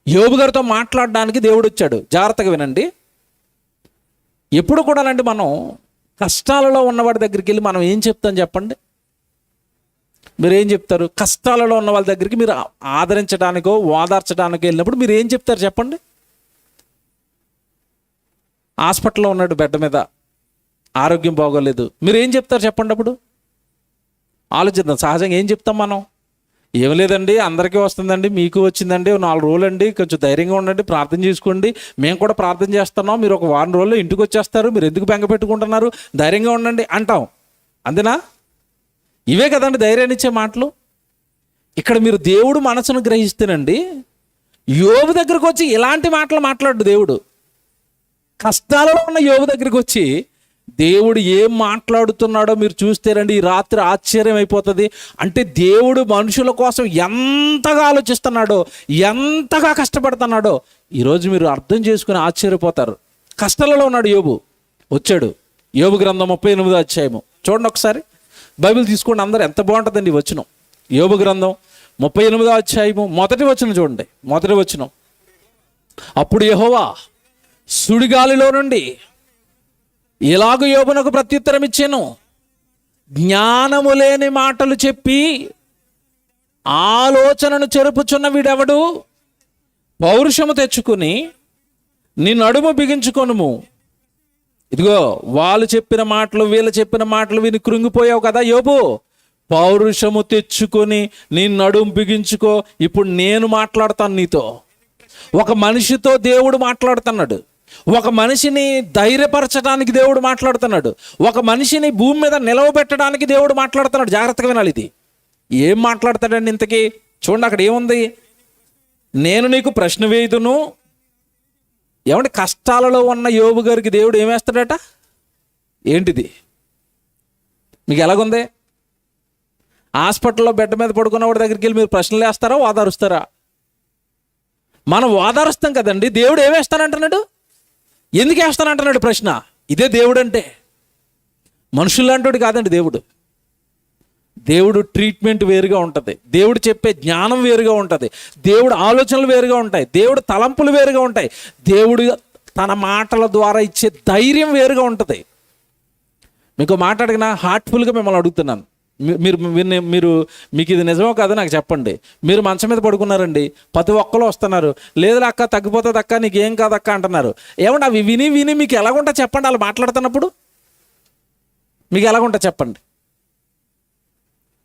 Speaker 1: యోబు గారితో మాట్లాడడానికి దేవుడు వచ్చాడు. జాగ్రత్తగా వినండి. ఎప్పుడు కూడానండి మనం కష్టాలలో ఉన్నవాడి దగ్గరికి వెళ్ళి మనం ఏం చెప్తాం చెప్పండి? మీరు ఏం చెప్తారు? కష్టాలలో ఉన్న వాళ్ళ దగ్గరికి మీరు ఆదరించడానికో ఓదార్చడానికో వెళ్ళినప్పుడు మీరు ఏం చెప్తారు చెప్పండి? హాస్పిటల్లో ఉన్నాడు, బెడ్ మీద, ఆరోగ్యం బాగోలేదు, మీరు ఏం చెప్తారు చెప్పండి? అప్పుడు ఆలోచిద్దాం. సహజంగా ఏం చెప్తాం మనం? ఏం లేదండి, అందరికీ వస్తుందండి, మీకు వచ్చిందండి, 4 రోజులండి, కొంచెం ధైర్యంగా ఉండండి, ప్రార్థన చేసుకోండి, మేము కూడా ప్రార్థన చేస్తున్నాం, మీరు ఒక 1 రోజుల్లో ఇంటికి వచ్చేస్తారు, మీరు ఎందుకు బెంగ పెట్టుకుంటున్నారు, ధైర్యంగా ఉండండి అంటాం. అంతేనా? ఇవే కదండి ధైర్యాన్ని ఇచ్చే మాటలు. ఇక్కడ మీరు దేవుడు మనసును గ్రహిస్తేనండి, యోబు దగ్గరకు వచ్చి ఇలాంటి మాటలు మాట్లాడు దేవుడు. కష్టాలలో ఉన్న యోబు దగ్గరికి వచ్చి దేవుడు ఏం మాట్లాడుతున్నాడో మీరు చూస్తేనండి ఈ రాత్రి ఆశ్చర్యం అయిపోతుంది. అంటే దేవుడు మనుషుల కోసం ఎంతగా ఆలోచిస్తున్నాడో, ఎంతగా కష్టపడుతున్నాడో ఈరోజు మీరు అర్థం చేసుకుని ఆశ్చర్యపోతారు. కష్టాలలో ఉన్నాడు యోబు. వచ్చాడు. యోబు గ్రంథం 38వ అధ్యాయము చూడండి ఒకసారి. బైబిల్ తీసుకోండి అందరూ. ఎంత బాగుంటుందండి ఈ వచనం. యోబు గ్రంథం 38వ అధ్యాయము మొదటి వచనం చూడండి. మొదటి వచనం. అప్పుడు యెహోవా సుడిగాలిలో నుండి ఇలాగ యోబునకు ప్రత్యుత్తరం ఇచ్చాను, జ్ఞానము లేని మాటలు చెప్పి ఆలోచనను చెరుపుచున్న వీడెవడు? పౌరుషము తెచ్చుకుని నీ నడుము బిగించుకొనుము. ఇదిగో వాళ్ళు చెప్పిన మాటలు, వీళ్ళు చెప్పిన మాటలు విని కృంగిపోయావు కదా యోబు. పౌరుషము తెచ్చుకొని నీ నడుము బిగించుకో. ఇప్పుడు నేను మాట్లాడతాను నీతో. ఒక మనిషితో దేవుడు మాట్లాడుతున్నాడు. ఒక మనిషిని ధైర్యపరచడానికి దేవుడు మాట్లాడుతున్నాడు. ఒక మనిషిని భూమి మీద నిలవబెట్టడానికి దేవుడు మాట్లాడుతున్నాడు. జాగ్రత్తగా వినాలి. ఇది ఏం మాట్లాడతాడండి ఇంతకీ? చూడండి అక్కడ ఏముంది. నేను నీకు ప్రశ్న వేయుదును. ఏమంటే కష్టాలలో ఉన్న యోబు గారికి దేవుడు ఏమేస్తాడట? ఏంటిది మీకు ఎలాగుంది? హాస్పిటల్లో బెడ్ మీద పడుకున్నవాడి దగ్గరికి వెళ్ళి మీరు ప్రశ్నలు వేస్తారా, ఓదారుస్తారా? మనం ఓదారుస్తాం కదండి. దేవుడు ఏమేస్తానంటున్నాడు? ఎందుకు వేస్తానంటున్నాడు ప్రశ్న? ఇదే దేవుడు అంటే. మనుషుల్లాంటి కాదండి దేవుడు. దేవుడు ట్రీట్మెంట్ వేరుగా ఉంటుంది. దేవుడు చెప్పే జ్ఞానం వేరుగా ఉంటుంది. దేవుడు ఆలోచనలు వేరుగా ఉంటాయి. దేవుడు తలంపులు వేరుగా ఉంటాయి. దేవుడు తన మాటల ద్వారా ఇచ్చే ధైర్యం వేరుగా ఉంటుంది. మీకు మాట్లాడిన హార్ట్ఫుల్గా మిమ్మల్ని అడుగుతున్నాను. మీరు మీకు ఇది నిజమో కాదో నాకు చెప్పండి. మీరు మంచం మీద పడుకున్నారండి, ప్రతి ఒక్కరు వస్తున్నారు, లేదు అక్క తగ్గిపోతుంది అక్క, నీకు ఏం కాదక్క అంటున్నారు. ఏమంటే అవి విని విని మీకు ఎలాగుంటా చెప్పండి? వాళ్ళు మాట్లాడుతున్నప్పుడు మీకు ఎలాగుంటా చెప్పండి?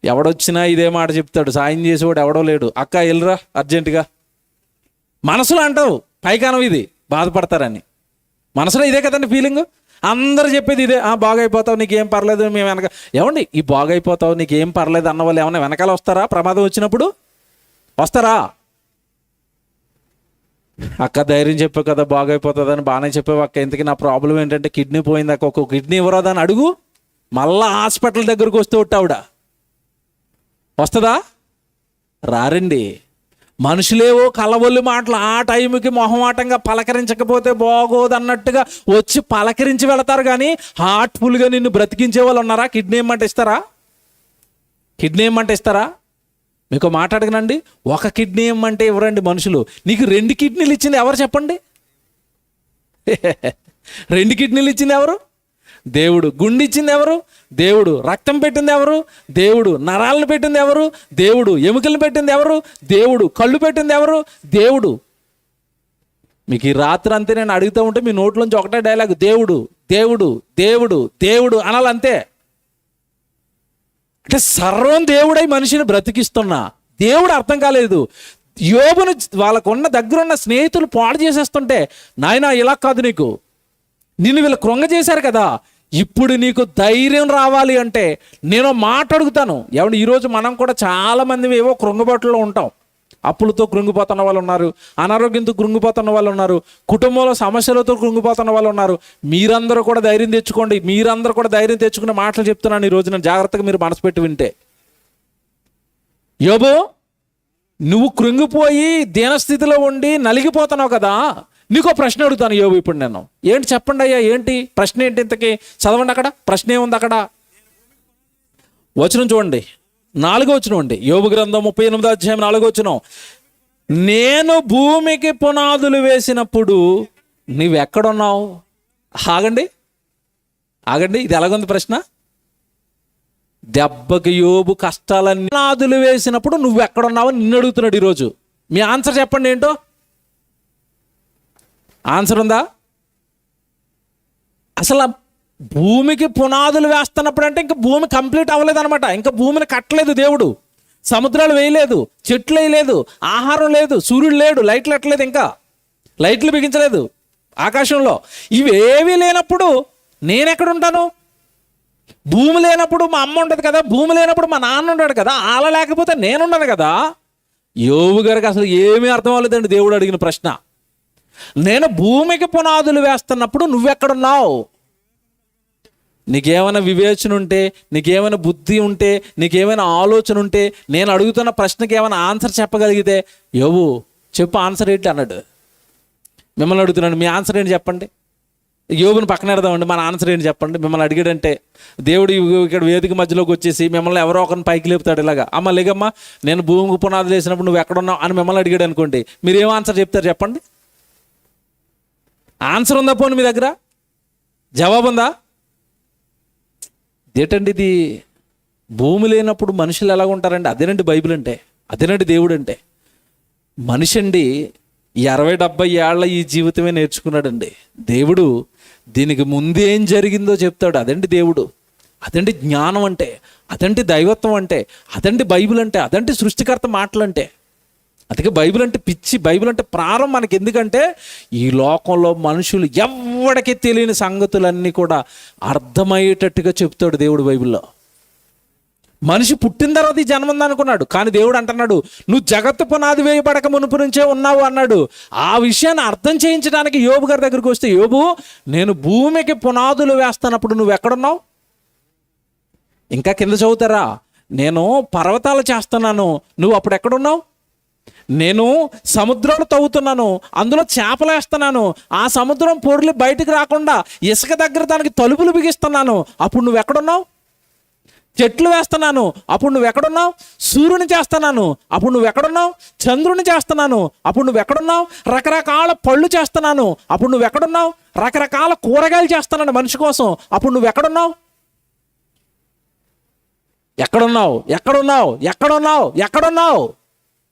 Speaker 1: ఎవడొచ్చినా ఇదే మాట చెప్తాడు. సాయం చేసేవాడు ఎవడో లేడు. అక్క వెళ్ళరా అర్జెంటుగా. మనసులో అంటావు, పైకానం ఇది బాధపడతారని. మనసులో ఇదే కదండి ఫీలింగ్. అందరు చెప్పేది ఇదే, బాగైపోతావు, నీకేం పర్లేదు, మేము వెనక. ఏమండి ఈ బాగైపోతావు, నీకేం పర్లేదు అన్న వాళ్ళు ఏమన్నా వెనకాల వస్తారా? ప్రమాదం వచ్చినప్పుడు వస్తారా? అక్క ధైర్యం చెప్పావు కదా బాగైపోతుందని, బాగానే చెప్పావు అక్క, ఇంతకీ నా ప్రాబ్లం ఏంటంటే కిడ్నీ పోయింది అక్క, ఒక కిడ్నీ ఇవ్వరాదని అడుగు. మళ్ళా హాస్పిటల్ దగ్గరకు వస్తే ఆవిడ వస్తుందా? రారండి. మనుషులేవో కలవొల్లి మాటలు ఆ టైంకి మొహమాటంగా పలకరించకపోతే బాగోదు అన్నట్టుగా వచ్చి పలకరించి వెళతారు. కానీ హార్ట్ఫుల్గా నిన్ను బ్రతికించే వాళ్ళు ఉన్నారా? కిడ్నీ ఏమంటే ఇస్తారా? కిడ్నీ ఏమంటే ఇస్తారా? మీకు మాట్లాడగనండి. ఒక కిడ్నీ ఏమంటే ఇవ్వరండి మనుషులు. నీకు 2 కిడ్నీలు ఇచ్చింది ఎవరు చెప్పండి? 2 కిడ్నీలు ఇచ్చింది ఎవరు? దేవుడు. గుండె ఇచ్చింది ఎవరు? దేవుడు. రక్తం పెట్టింది ఎవరు? దేవుడు. నరాలను పెట్టింది ఎవరు? దేవుడు. ఎముకలను పెట్టింది ఎవరు? దేవుడు. కళ్ళు పెట్టింది ఎవరు? దేవుడు. మీకు ఈ రాత్రి అంతే నేను అడుగుతూ ఉంటే మీ నోట్లోంచి ఒకటే డైలాగ్, దేవుడు దేవుడు దేవుడు దేవుడు అనాలంతే. అంటే సర్వం దేవుడై మనిషిని బ్రతికిస్తున్నా దేవుడు అర్థం కాలేదు. యోబును వాళ్ళకున్న దగ్గరున్న స్నేహితులు పాడు చేసేస్తుంటే, నాయనా ఇలా కాదు, నిన్ను వీళ్ళు కృంగ చేశారు కదా, ఇప్పుడు నీకు ధైర్యం రావాలి అంటే నేను మాట అడుగుతాను. ఏమంటే ఈరోజు మనం కూడా చాలామంది ఏవో కృంగబాటులో ఉంటాం. అప్పులతో కృంగిపోతున్న వాళ్ళు ఉన్నారు, అనారోగ్యంతో కృంగిపోతున్న వాళ్ళు ఉన్నారు, కుటుంబంలో సమస్యలతో కృంగిపోతున్న వాళ్ళు ఉన్నారు. మీరందరూ కూడా ధైర్యం తెచ్చుకోండి. మీరందరూ కూడా ధైర్యం తెచ్చుకునే మాటలు చెప్తున్నాను ఈ రోజున. జాగ్రత్తగా మీరు మనసు పెట్టి వింటే. యోబు, నువ్వు కృంగిపోయి దీనస్థితిలో ఉండి నలిగిపోతున్నావు కదా, నీకో ప్రశ్న అడుగుతాను యోబు ఇప్పుడు నేను. ఏంటి చెప్పండి అయ్యా, ఏంటి ప్రశ్న? ఏంటి ఇంతకీ? చదవండి అక్కడ ప్రశ్న ఏముంది అక్కడ. వచనం చూడండి, 4వ వచనం అండి. యోబు గ్రంథం 38వ అధ్యాయం 4వ వచనం. నేను భూమికి పునాదులు వేసినప్పుడు నువ్వెక్కడున్నావు? ఆగండి, ఇది ఎలాగుంది ప్రశ్న? దెబ్బకి యోబు కష్టాలన్నీ పునాదులు వేసినప్పుడు నువ్వెక్కడున్నావు నిన్ను అడుగుతున్నాడు ఈరోజు. మీ ఆన్సర్ చెప్పండి ఏంటో. ఆన్సర్ ఉందా? అసలు భూమికి పునాదులు వేస్తున్నప్పుడు అంటే ఇంకా భూమి కంప్లీట్ అవ్వలేదు అనమాట. ఇంకా భూమిని కట్టలేదు దేవుడు. సముద్రాలు వేయలేదు, చెట్లు వేయలేదు, ఆహారం లేదు, సూర్యుడు లేడు, లైట్లు ఎట్టలేదు, ఇంకా లైట్లు బిగించలేదు ఆకాశంలో. ఇవేవీ లేనప్పుడు నేనెక్కడుంటాను? భూమి లేనప్పుడు మా అమ్మ ఉండదు కదా, భూమి లేనప్పుడు మా నాన్న ఉన్నాడు కదా, ఆల లేకపోతే నేనున్నాను కదా. యోబు గారికి అసలు ఏమీ అర్థం అవ్వలేదండి దేవుడు అడిగిన ప్రశ్న. నేను భూమికి పునాదులు వేస్తున్నప్పుడు నువ్వెక్కడున్నావు? నీకేమైనా వివేచన ఉంటే, నీకేమైనా బుద్ధి ఉంటే, నీకేమైనా ఆలోచన ఉంటే, నేను అడుగుతున్న ప్రశ్నకి ఏమైనా ఆన్సర్ చెప్పగలిగితే, యోబు చెప్పు ఆన్సర్ ఏంటి అన్నాడు. మిమ్మల్ని అడుగుతున్నాడు, మీ ఆన్సర్ ఏంటి చెప్పండి. యోబుని పక్కన పెడదామండి, మన ఆన్సర్ ఏంటి చెప్పండి. మిమ్మల్ని అడిగాడంటే దేవుడు ఇక్కడ వేదిక మధ్యలోకి వచ్చేసి మిమ్మల్ని ఎవరో ఒకరిని పైకి లేపుతాడు ఇలాగా, అమ్మ లేగమ్మా నేను భూమికి పునాదులు వేసినప్పుడు నువ్వు ఎక్కడున్నావు అని మిమ్మల్ని అడిగాడు అనుకోండి, మీరు ఏం ఆన్సర్ చెప్తారు చెప్పండి. ఆన్సర్ ఉందా పోనీ మీ దగ్గర? జవాబు ఉందా? ఏంటండి ఇది? భూమి లేనప్పుడు మనుషులు ఎలా ఉంటారండి? అదేనండి బైబిల్ అంటే, అదేనండి దేవుడు అంటే. మనిషి అండి 60-70 ఏళ్ల ఈ జీవితమే నేర్చుకున్నాడండి. దేవుడు దీనికి ముందేం జరిగిందో చెప్తాడు. అదండి దేవుడు, అదండి జ్ఞానం అంటే, అదండి దైవత్వం అంటే, అదండి బైబిల్ అంటే, అదండి సృష్టికర్త మాటలంటే. అందుకే బైబిల్ అంటే పిచ్చి, బైబిల్ అంటే ప్రారంభం. మనకి ఎందుకంటే ఈ లోకంలో మనుషులు ఎవరికి తెలియని సంగతులన్నీ కూడా అర్థమయ్యేటట్టుగా చెప్తాడు దేవుడు బైబిల్లో. మనిషి పుట్టిన తర్వాత ఈ జన్మంది అనుకున్నాడు, కానీ దేవుడు అంటున్నాడు నువ్వు జగత్తు పునాది వేయబడక మునుపు నుంచే ఉన్నావు అన్నాడు. ఆ విషయాన్ని అర్థం చేయించడానికి యోబు గారి దగ్గరికి వస్తే, యోబు నేను భూమికి పునాదులు వేస్తున్నప్పుడు నువ్వు ఎక్కడున్నావు? ఇంకా కింద చదువుతారా, నేను పర్వతాలు చేస్తున్నాను, నువ్వు అప్పుడు ఎక్కడున్నావు? నేను సముద్రాలు తవ్వుతున్నాను, అందులో చేపలు వేస్తున్నాను, ఆ సముద్రం పొర్లి బయటకు రాకుండా ఇసుక దగ్గర దానికి తలుపులు బిగిస్తున్నాను, అప్పుడు నువ్వు ఎక్కడున్నావు? చెట్లు వేస్తున్నాను, అప్పుడు నువ్వు ఎక్కడున్నావు? సూర్యుని చేస్తున్నాను, అప్పుడు నువ్వు ఎక్కడున్నావు? చంద్రుని చేస్తున్నాను, అప్పుడు నువ్వు ఎక్కడున్నావు? రకరకాల పళ్ళు చేస్తున్నాను, అప్పుడు నువ్వు ఎక్కడున్నావు? రకరకాల కూరగాయలు చేస్తున్నాను మనిషి కోసం, అప్పుడు నువ్వు ఎక్కడున్నావు? ఎక్కడున్నావు? ఎక్కడున్నావు? ఎక్కడున్నావు? ఎక్కడున్నావు?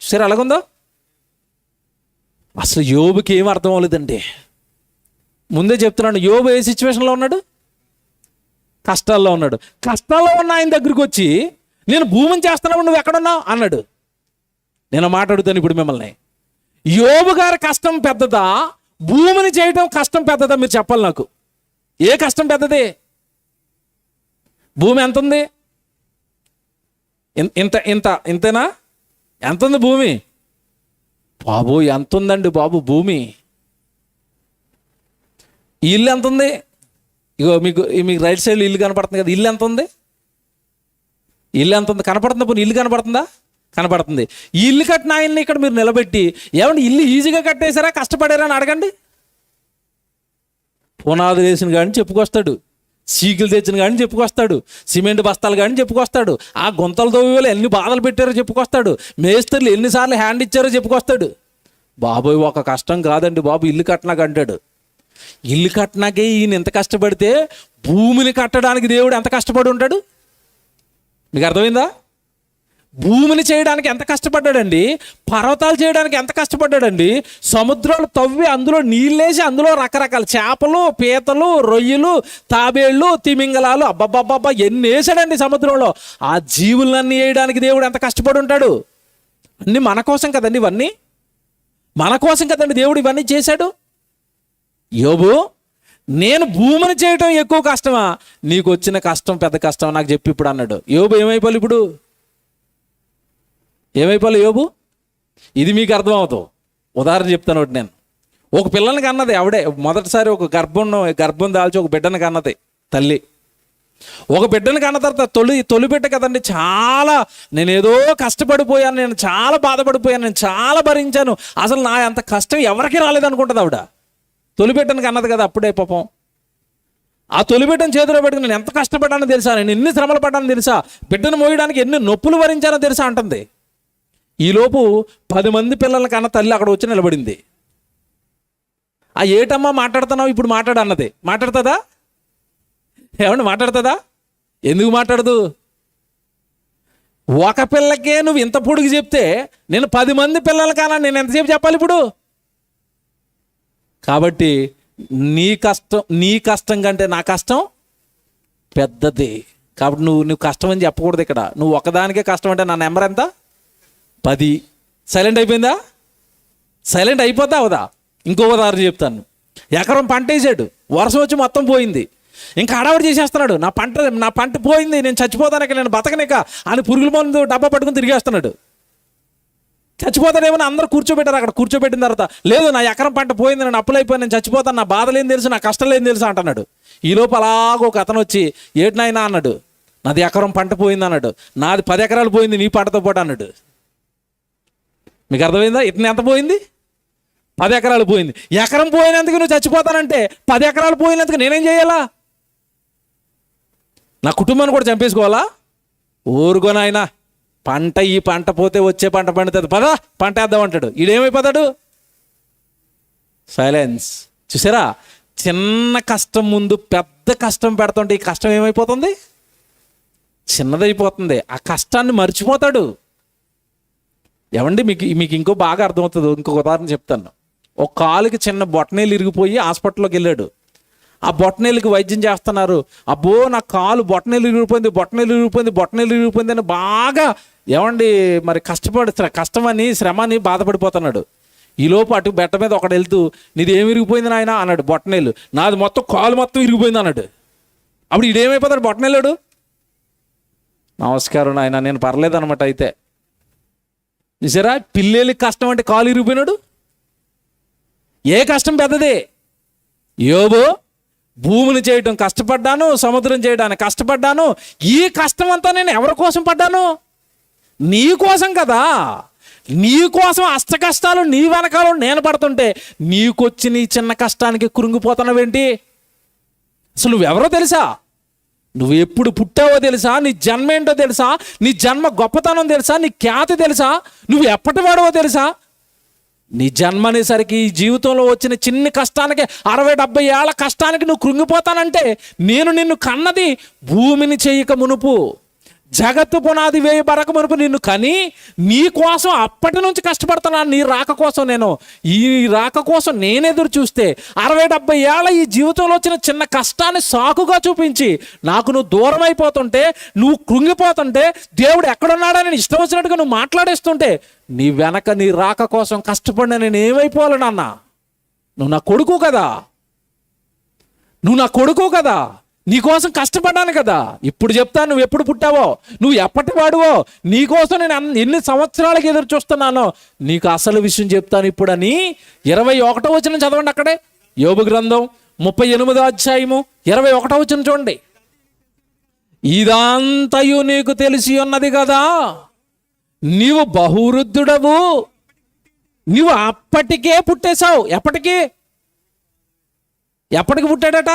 Speaker 1: సరే అలాగుందో. అసలు యోబుకి ఏం అర్థం అవ్వలేదండి. ముందే చెప్తున్నాను, యోబు ఏ సిచ్యువేషన్లో ఉన్నాడు? కష్టాల్లో ఉన్నాడు. కష్టాల్లో ఉన్న ఆయన దగ్గరికి వచ్చి నేను భూమిని చేస్తున్నావు, నువ్వు ఎక్కడున్నావు అన్నాడు. నేను మాట్లాడుతాను ఇప్పుడు మిమ్మల్ని, యోబు గారి కష్టం పెద్దదా, భూమిని చేయటం కష్టం పెద్దదా? మీరు చెప్పాలి నాకు. ఏ కష్టం పెద్దది? భూమి ఎంత ఉంది? ఇంతేనా? ఎంత ఉంది భూమి? బాబు ఎంత ఉందండి బాబు భూమి. ఈ ఇల్లు ఎంత ఉంది? ఇగో మీకు రైట్ సైడ్లో ఇల్లు కనపడుతుంది కదా, ఇల్లు ఎంత ఉంది? ఇల్లు ఎంత ఉంది? కనపడుతుందా? పోనీ ఇల్లు కనపడుతుందా? కనపడుతుంది. ఈ ఇల్లు కట్టిన ఆయన్ని ఇక్కడ మీరు నిలబెట్టి ఏమంటే ఇల్లు ఈజీగా కట్టేశారా, కష్టపడారా అని అడగండి. పునాదులు వేసిన కానీ చెప్పుకొస్తాడు, సీకులు తెచ్చిన కానీ చెప్పుకొస్తాడు, సిమెంట్ బస్తాలు కానీ చెప్పుకొస్తాడు, ఆ గుంతలు తవ్వేలు ఎన్ని బాధలు పెట్టారో చెప్పుకొస్తాడు, మేస్త్రీలు ఎన్నిసార్లు హ్యాండ్ ఇచ్చారో చెప్పుకొస్తాడు. బాబోయ్ ఒక కష్టం కాదండి బాబు ఇల్లు కట్టినాక అంటాడు. ఇల్లు కట్టినాకే ఈయన ఎంత కష్టపడితే భూమిని కట్టడానికి దేవుడు ఎంత కష్టపడి ఉంటాడు? మీకు అర్థమైందా? భూమిని చేయడానికి ఎంత కష్టపడ్డాడండి, పర్వతాలు చేయడానికి ఎంత కష్టపడ్డాడండి, సముద్రాలు తవ్వి అందులో నీళ్ళేసి అందులో రకరకాల చేపలు, పీతలు, రొయ్యలు, తాబేళ్ళు, తిమింగలాలు, అబ్బబ్బబ్బబ్బా ఎన్ని వేసాడండి సముద్రంలో. ఆ జీవులన్నీ వేయడానికి దేవుడు ఎంత కష్టపడి ఉంటాడు? అన్నీ మన కోసం కదండి, ఇవన్నీ మన కోసం కదండి దేవుడు ఇవన్నీ చేశాడు. యోబు నేను భూమిని చేయటం ఎక్కువ కష్టమా, నీకు వచ్చిన కష్టం పెద్ద కష్టమా నాకు చెప్పి ఇప్పుడు అన్నాడు. యోబు ఏమైపోవాలి ఇప్పుడు? ఏమైపోవాలి యోబు? ఇది మీకు అర్థమవుతావు. ఉదాహరణ చెప్తాను ఒకటి. నేను ఒక పిల్లలకి అన్నది ఆవిడే, మొదటిసారి ఒక గర్భం దాల్చి ఒక బిడ్డను కన్నది తల్లి. ఒక బిడ్డను కన్న తర్వాత తొలి బిడ్డ కదండి, చాలా నేను ఏదో కష్టపడిపోయాను, నేను చాలా బాధపడిపోయాను, నేను చాలా భరించాను, అసలు నా అంత కష్టం ఎవరికి రాలేదనుకుంటుంది ఆవిడ. తొలి బిడ్డను కన్నది కదా అప్పుడే పాపం. ఆ తొలి బిడ్డను చేతిలో పెట్టుకుని నేను ఎంత కష్టపడ్డానో తెలుసా, నేను ఎన్ని శ్రమలు పడ్డానో తెలుసా, బిడ్డను మోయడానికి ఎన్ని నొప్పులు భరించానో తెలుసా అంటుంది. ఈలోపు 10 మంది పిల్లల కన్నా తల్లి అక్కడ వచ్చి నిలబడింది. ఆ ఏటమ్మా మాట్లాడుతున్నావు ఇప్పుడు మాట్లాడు అన్నది. మాట్లాడుతుందా? ఏమండి మాట్లాడుతుందా? ఎందుకు మాట్లాడదు? ఒక పిల్లకే నువ్వు ఇంత పొడుగు చెప్తే నేను 10 మంది పిల్లల కన్నా నేను ఎంతసేపు చెప్పాలి ఇప్పుడు? కాబట్టి నీ కష్టం కంటే నా కష్టం పెద్దది. కాబట్టి నువ్వు కష్టం అని చెప్పకూడదు ఇక్కడ. నువ్వు ఒకదానికే కష్టం అంటే నా నెంబర్ ఎంత? 10. సైలెంట్ అయిపోయిందా? సైలెంట్ అయిపోతా అవదా? ఇంకో ఉదాహరణ చెప్తాను. ఎకరం పంట వేసాడు, వర్షం వచ్చి మొత్తం పోయింది. ఇంకా హడావిడి చేసేస్తున్నాడు, నా పంట పోయింది, నేను చచ్చిపోతానిక, నేను బతకనిక అని పురుగుల మందు డబ్బా పట్టుకుని తిరిగేస్తున్నాడు. చచ్చిపోతానేమని అందరూ కూర్చోబెట్టారు. అక్కడ కూర్చోబెట్టిన తర్వాత లేదు నా ఎకరం పంట పోయింది, నేను అప్పులైపోయి నేను చచ్చిపోతాను, నా బాధలేం తెలుసు, నా కష్టలేం తెలుసు అంటున్నాడు. ఈ లోపు అలాగ ఒక అతను వచ్చి ఏటి నాయనా అన్నాడు, నాది ఎకరం పంట పోయింది అన్నాడు. నాది 10 ఎకరాలు పోయింది నీ పంటతో పాటు అన్నాడు. మీకు అర్థమైందా? ఇతను ఎంత పోయింది? 10 ఎకరాలు పోయింది. ఎకరం పోయినందుకు నువ్వు చచ్చిపోతానంటే 10 ఎకరాలు పోయినందుకు నేనేం చేయాలా? నా కుటుంబాన్ని కూడా చంపేసుకోవాలా? ఊరుకోనాయనా, ఈ పంట పోతే వచ్చే పంట పండుతుంది, పదా పంట వేద్దాం అంటాడు. ఈడేమైపోతాడు? సైలెన్స్. చూసారా, చిన్న కష్టం ముందు పెద్ద కష్టం పెడుతుంటే ఈ కష్టం ఏమైపోతుంది? చిన్నదైపోతుంది. ఆ కష్టాన్ని మర్చిపోతాడు. ఏమండి, మీకు ఇంకో బాగా అర్థమవుతుంది. ఇంకొక ఉదాహరణ చెప్తాను. ఒక కాలుకి చిన్న బొట్టనేలు ఇరిగిపోయి హాస్పిటల్లోకి వెళ్ళాడు. ఆ బొట్టనేలుకి వైద్యం చేస్తున్నారు. అబ్బో నా కాలు బొట్టనేలు ఇరిగిపోయింది అని బాగా ఏమండి మరి కష్టమని శ్రమని బాధపడిపోతున్నాడు. ఈలోపు అటు బెట్ట మీద ఒకడు వెళ్తూ నీది ఏమి ఇరిగిపోయింది నాయన అన్నాడు. బొట్టనేలు. నాది కాలు మొత్తం ఇరిగిపోయింది అన్నాడు. అప్పుడు ఈడేమైపోతాడు? బొట్టనేలాడు. నమస్కారం నాయన, నేను పర్లేదు అనమాట. అయితే చూసారా, పిల్లేలికి కష్టం అంటే కాలు ఇరిగిపోయినాడు. ఏ కష్టం పెద్దదే? యోబు భూమిని చేయటం కష్టపడ్డాను, సముద్రం చేయడానికి కష్టపడ్డాను. ఈ కష్టం అంతా నేను ఎవరి కోసం పడ్డాను? నీ కోసం కదా. నీ కోసం అష్ట కష్టాలు నీ వెనకాల నేను పడుతుంటే నీకొచ్చి నీ చిన్న కష్టానికి కృంగిపోతున్నావేంటి? అసలు నువ్వెవరో తెలుసా? నువ్వు ఎప్పుడు పుట్టావో తెలుసా? నీ జన్మ ఏంటో తెలుసా? నీ జన్మ గొప్పతనం తెలుసా? నీ ఖ్యాతి తెలుసా? నువ్వు ఎప్పటి వాడవో తెలుసా? నీ జన్మ అనేసరికి ఈ జీవితంలో వచ్చిన చిన్ని కష్టానికి 60-70 ఏళ్ల కష్టానికి నువ్వు కృంగిపోతానంటే నేను నిన్ను కన్నది భూమిని చేయక మునుపు, జగత్తు పునాది వేయబడక మునుపు నిన్ను కని నీ కోసం అప్పటి నుంచి కష్టపడుతున్నాను. నీ రాక కోసం ఈ రాక కోసం నేను ఎదురు చూస్తే 60-70 ఏళ్ళ ఈ జీవితంలో వచ్చిన చిన్న కష్టాన్ని సాకుగా చూపించి నాకు నువ్వు దూరం అయిపోతుంటే, నువ్వు కృంగిపోతుంటే, దేవుడు ఎక్కడున్నాడని ఇష్టం వచ్చినట్టుగా నువ్వు మాట్లాడేస్తుంటే నీ వెనక నీ రాక కోసం కష్టపడిన నేను ఏమైపోవాలి నాన్న? నువ్వు నా కొడుకు కదా, నీకోసం కష్టపడ్డాను కదా. ఇప్పుడు చెప్తాను, నువ్వు ఎప్పుడు పుట్టావో, నువ్వు ఎప్పటి వాడువో, నీకోసం నేను ఎన్ని సంవత్సరాలకి ఎదురు చూస్తున్నానో నీకు అసలు విషయం చెప్తాను ఇప్పుడు అని 21వ వచనం చదవండి. అక్కడే యోబు గ్రంథం 38వ అధ్యాయము 21వ వచనం చూడండి. ఇదంతయు నీకు తెలిసి ఉన్నది కదా, నీవు బహువృద్ధుడవు, నీవు అప్పటికే పుట్టేశావు. ఎప్పటికి పుట్టాడట?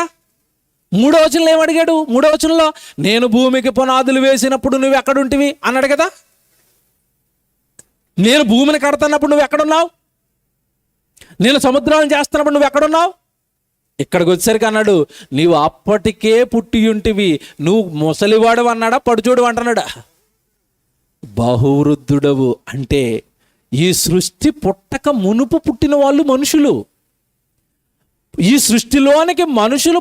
Speaker 1: 3వ వచనంలో ఏమడిగాడు? 3వ వచనంలో నేను భూమికి పునాదులు వేసినప్పుడు నువ్వు ఎక్కడుంటివి అన్నాడు కదా. నేను భూమిని కడుతున్నప్పుడు నువ్వు ఎక్కడున్నావు? నేను సముద్రాలను చేస్తున్నప్పుడు నువ్వు ఎక్కడున్నావు? ఇక్కడికి వచ్చేసరికి అన్నాడు నీవు అప్పటికే పుట్టి ఉంటివి. నువ్వు ముసలివాడు అన్నాడా, పడుచోడు అంటున్నాడా? బహువృద్ధుడవు అంటే ఈ సృష్టి పుట్టక మునుపు పుట్టిన వాళ్ళు మనుషులు. ఈ సృష్టిలోనికి మనుషులు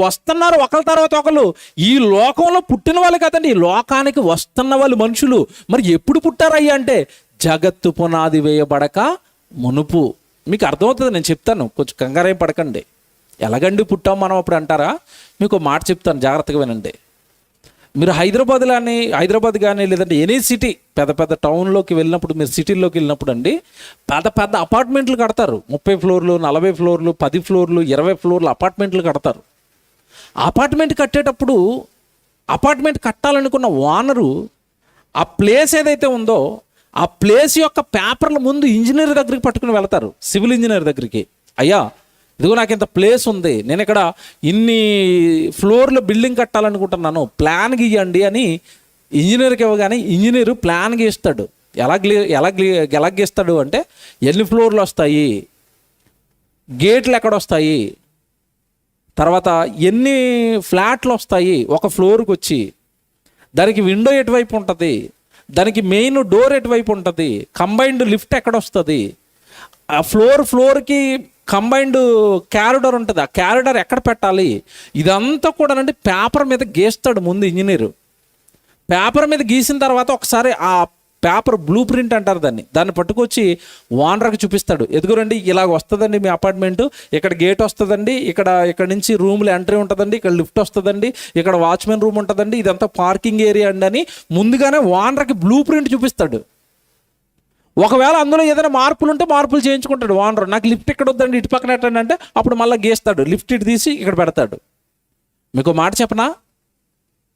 Speaker 1: వస్తున్నారు ఒకరి తర్వాత ఒకరు. ఈ లోకంలో పుట్టిన వాళ్ళు కదండి, ఈ లోకానికి వస్తున్న వాళ్ళు మనుషులు. మరి ఎప్పుడు పుట్టారయ్యా అంటే జగత్తు పునాది వేయబడక మునుపు. మీకు అర్థమవుతుంది, నేను చెప్తాను, కొంచెం కంగారేం పడకండి. ఎలాగండి పుట్టాం మనం అప్పుడు అంటారా? మీకు మాట చెప్తాను, జాగ్రత్తగా వినండి. మీరు హైదరాబాద్ కానీ లేదంటే ఎనీ సిటీ పెద్ద టౌన్లోకి వెళ్ళినప్పుడు, మీరు సిటీల్లోకి వెళ్ళినప్పుడు అండి పెద్ద అపార్ట్మెంట్లు కడతారు. 30 ఫ్లోర్లు, 40 ఫ్లోర్లు, 10 ఫ్లోర్లు, 20 ఫ్లోర్లు అపార్ట్మెంట్లు కడతారు. అపార్ట్మెంట్ కట్టేటప్పుడు అపార్ట్మెంట్ కట్టాలనుకున్న ఓనరు ఆ ప్లేస్ ఏదైతే ఉందో ఆ ప్లేస్ యొక్క పేపర్ల ముందు ఇంజనీర్ దగ్గరికి పట్టుకుని వెళ్తారు, సివిల్ ఇంజనీర్ దగ్గరికి. అయ్యా ఇదిగో నాకు ఇంత ప్లేస్ ఉంది, నేను ఇక్కడ ఇన్ని ఫ్లోర్ల బిల్డింగ్ కట్టాలనుకుంటున్నాను, ప్లాన్ గీయండి అని ఇంజనీర్కి ఇవ్వగానే ఇంజనీరు ప్లాన్ గీస్తాడు. ఎలా గీస్తాడు అంటే ఎన్ని ఫ్లోర్లు వస్తాయి, గేట్లు ఎక్కడొస్తాయి, తర్వాత ఎన్ని ఫ్లాట్లు వస్తాయి ఒక ఫ్లోర్కి వచ్చి, దానికి విండో ఎటువైపు ఉంటుంది, దానికి మెయిన్ డోర్ ఎటువైపు ఉంటుంది, కంబైన్డ్ లిఫ్ట్ ఎక్కడొస్తుంది, ఆ ఫ్లోర్కి కంబైన్డ్ క్యారిడార్ ఉంటుంది, ఆ క్యారిడార్ ఎక్కడ పెట్టాలి, ఇదంతా కూడా అంటే పేపర్ మీద గీస్తాడు ముందు ఇంజనీరు. పేపర్ మీద గీసిన తర్వాత ఒకసారి ఆ పేపర్ బ్లూ ప్రింట్ అంటారు దాన్ని పట్టుకొచ్చి ఓనర్కి చూపిస్తాడు. ఎదుగురండి ఇలాగ వస్తుందండి మీ అపార్ట్మెంటు, ఇక్కడ గేట్ వస్తుందండి, ఇక్కడ నుంచి రూమ్లో ఎంట్రీ ఉంటుందండి, ఇక్కడ లిఫ్ట్ వస్తుందండి, ఇక్కడ వాచ్మెన్ రూమ్ ఉంటుందండి, ఇదంతా పార్కింగ్ ఏరియా అండి అని ముందుగానే ఓనర్కి బ్లూ ప్రింట్ చూపిస్తాడు. ఒకవేళ అందులో ఏదైనా మార్పులు ఉంటే మార్పులు చేయించుకుంటాడు ఓనర్. నాకు లిఫ్ట్ ఇక్కడ వద్దండి, ఇటు పక్కన ఎట్టండి అంటే అప్పుడు మళ్ళీ గీస్తాడు, లిఫ్ట్ ఇటు తీసి ఇక్కడ పెడతాడు. మీకు మాట చెప్పనా,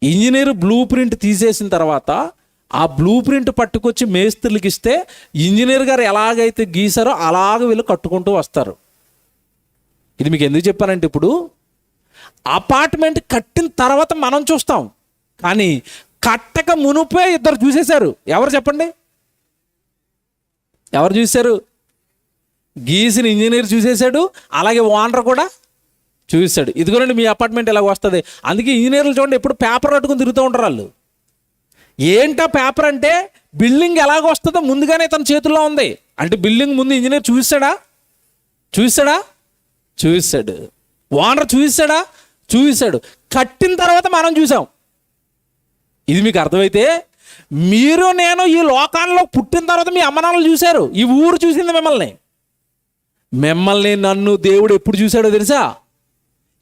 Speaker 1: ఇంజనీర్ బ్లూ ప్రింట్ తీసేసిన తర్వాత ఆ బ్లూ ప్రింట్ పట్టుకొచ్చి మేస్త్రులకి ఇస్తే ఇంజనీర్ గారు ఎలాగైతే గీసారో అలాగ వీళ్ళు కట్టుకుంటూ వస్తారు. ఇది మీకు ఎందుకు చెప్పానంటే, ఇప్పుడు అపార్ట్మెంట్ కట్టిన తర్వాత మనం చూస్తాం, కానీ కట్టక మునుపే ఇద్దరు చూసేశారు. ఎవరు చెప్పండి? ఎవరు చూశారు? గీసిన ఇంజనీర్ చూసేశాడు, అలాగే ఓనర్ కూడా చూసాడు. ఇదిగోనండి మీ అపార్ట్మెంట్ ఇలాగ వస్తుంది. అందుకే ఇంజనీర్లు చూడండి ఎప్పుడు పేపర్ కట్టుకుని తిరుగుతూ ఉంటారు వాళ్ళు. ఏంటా పేపర్ అంటే, బిల్డింగ్ ఎలాగ వస్తుందో ముందుగానే తన చేతుల్లో ఉంది. అంటే బిల్డింగ్ ముందు ఇంజనీర్ చూసాడు, ఓనర్ చూసాడు, కట్టిన తర్వాత మనం చూసాం. ఇది మీకు అర్థమైతే, మీరు నేను ఈ లోకాల్లో పుట్టిన తర్వాత మీ అమ్మనాన్నలు చూశారు, ఈ ఊరు చూసింది మిమ్మల్ని నన్ను దేవుడు ఎప్పుడు చూశాడో తెలుసా?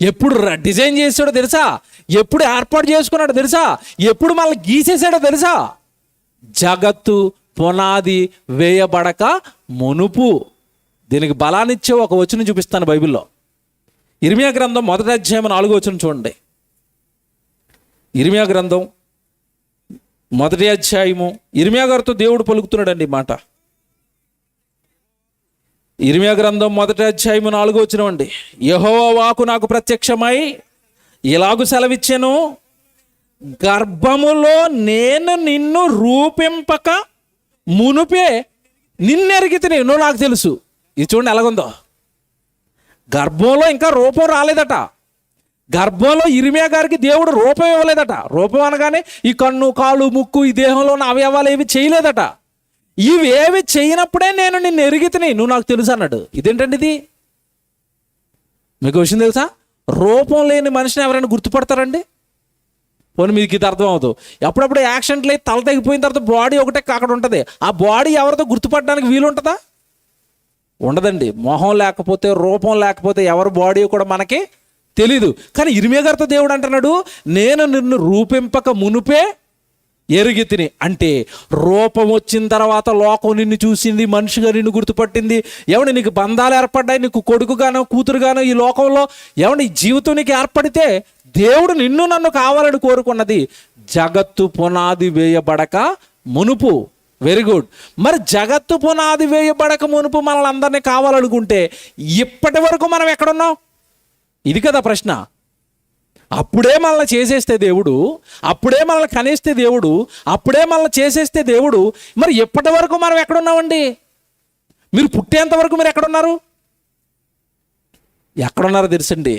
Speaker 1: ఎప్పుడు డిజైన్ చేసాడో తెలుసా? ఎప్పుడు ఏర్పాటు చేసుకున్నాడో తెలుసా? ఎప్పుడు మళ్ళీ గీసేసాడో తెలుసా? జగత్తు పునాది వేయబడక మునుపు. దీనికి బలాన్నిచ్చే ఒక వచనం చూపిస్తాను బైబిల్లో. ఇర్మియా గ్రంథం 1వ అధ్యాయం 4వ వచనం చూడండి. ఇర్మియా గ్రంథం 1వ అధ్యాయము, ఇర్మియా గారితో దేవుడు పలుకుతున్నాడండి ఈ మాట. ఇర్మియా గ్రంథం 1వ అధ్యాయము 4వ వచనం అండి. యెహోవా వాక్కు నాకు ప్రత్యక్షమై ఇలాగు సెలవిచ్చెను, గర్భములో నేను నిన్ను రూపింపక మునుపే నిన్నెరిగితిని, నువ్వు నాకు తెలుసు. ఇది చూడండి ఎలాగుందో. గర్భంలో ఇంకా రూపం రాలేదట. గర్భంలో ఇర్మియా గారికి దేవుడు రూపం ఇవ్వలేదట. రూపం అనగానే ఈ కన్ను, కాలు, ముక్కు, ఈ దేహంలో ఉన్న అవయవాలు ఏవి చేయలేదట. ఇవేవి చేయనప్పుడే నేను నిన్ను ఎరిగితిని, నువ్వు నాకు తెలుసు అన్నాడు. ఇదేంటండి ఇది? మీకు విషయం తెలుసా? రూపం లేని మనిషిని ఎవరైనా గుర్తుపడతారండి? పోనీ మీకు ఇది అర్థం అవుతుంది. ఎప్పుడప్పుడు యాక్సిడెంట్లు అయితే తల తెగిపోయిన తర్వాత బాడీ ఒకటే అక్కడ ఉంటుంది. ఆ బాడీ ఎవరితో గుర్తుపడడానికి వీలు ఉంటుందా? ఉండదండి. మొహం లేకపోతే, రూపం లేకపోతే ఎవరి బాడీ కూడా మనకి తెలీదు. కానీ ఇర్మియా గారితో దేవుడు అంటున్నాడు, నేను నిన్ను రూపింపక మునుపే ఎరిగితిని. అంటే రూపం వచ్చిన తర్వాత లోకం నిన్ను చూసింది, మనిషిగా నిన్ను గుర్తుపట్టింది. ఏమండి నీకు బంధాలు ఏర్పడ్డాయి, నీకు కొడుకుగానో కూతురుగానో ఈ లోకంలో ఏమండి ఈ జీవితం నీకు ఏర్పడితే దేవుడు నిన్ను నన్ను కావాలని కోరుకున్నది జగత్తు పునాది వేయబడక మునుపు. Very good. మరి జగత్తు పునాది వేయబడక మునుపు మనల్ని అందరినీ కావాలనుకుంటే ఇప్పటి వరకు మనం ఎక్కడున్నాం? ఇది కదా ప్రశ్న. అప్పుడే మనల్ని చేసేస్తే దేవుడు, అప్పుడే మనల్ని కనేస్తే దేవుడు, అప్పుడే మనల్ని చేసేస్తే దేవుడు, మరి ఎప్పటి వరకు మనం ఎక్కడున్నామండి? మీరు పుట్టేంత వరకు మీరు ఎక్కడున్నారో తెలుసండి?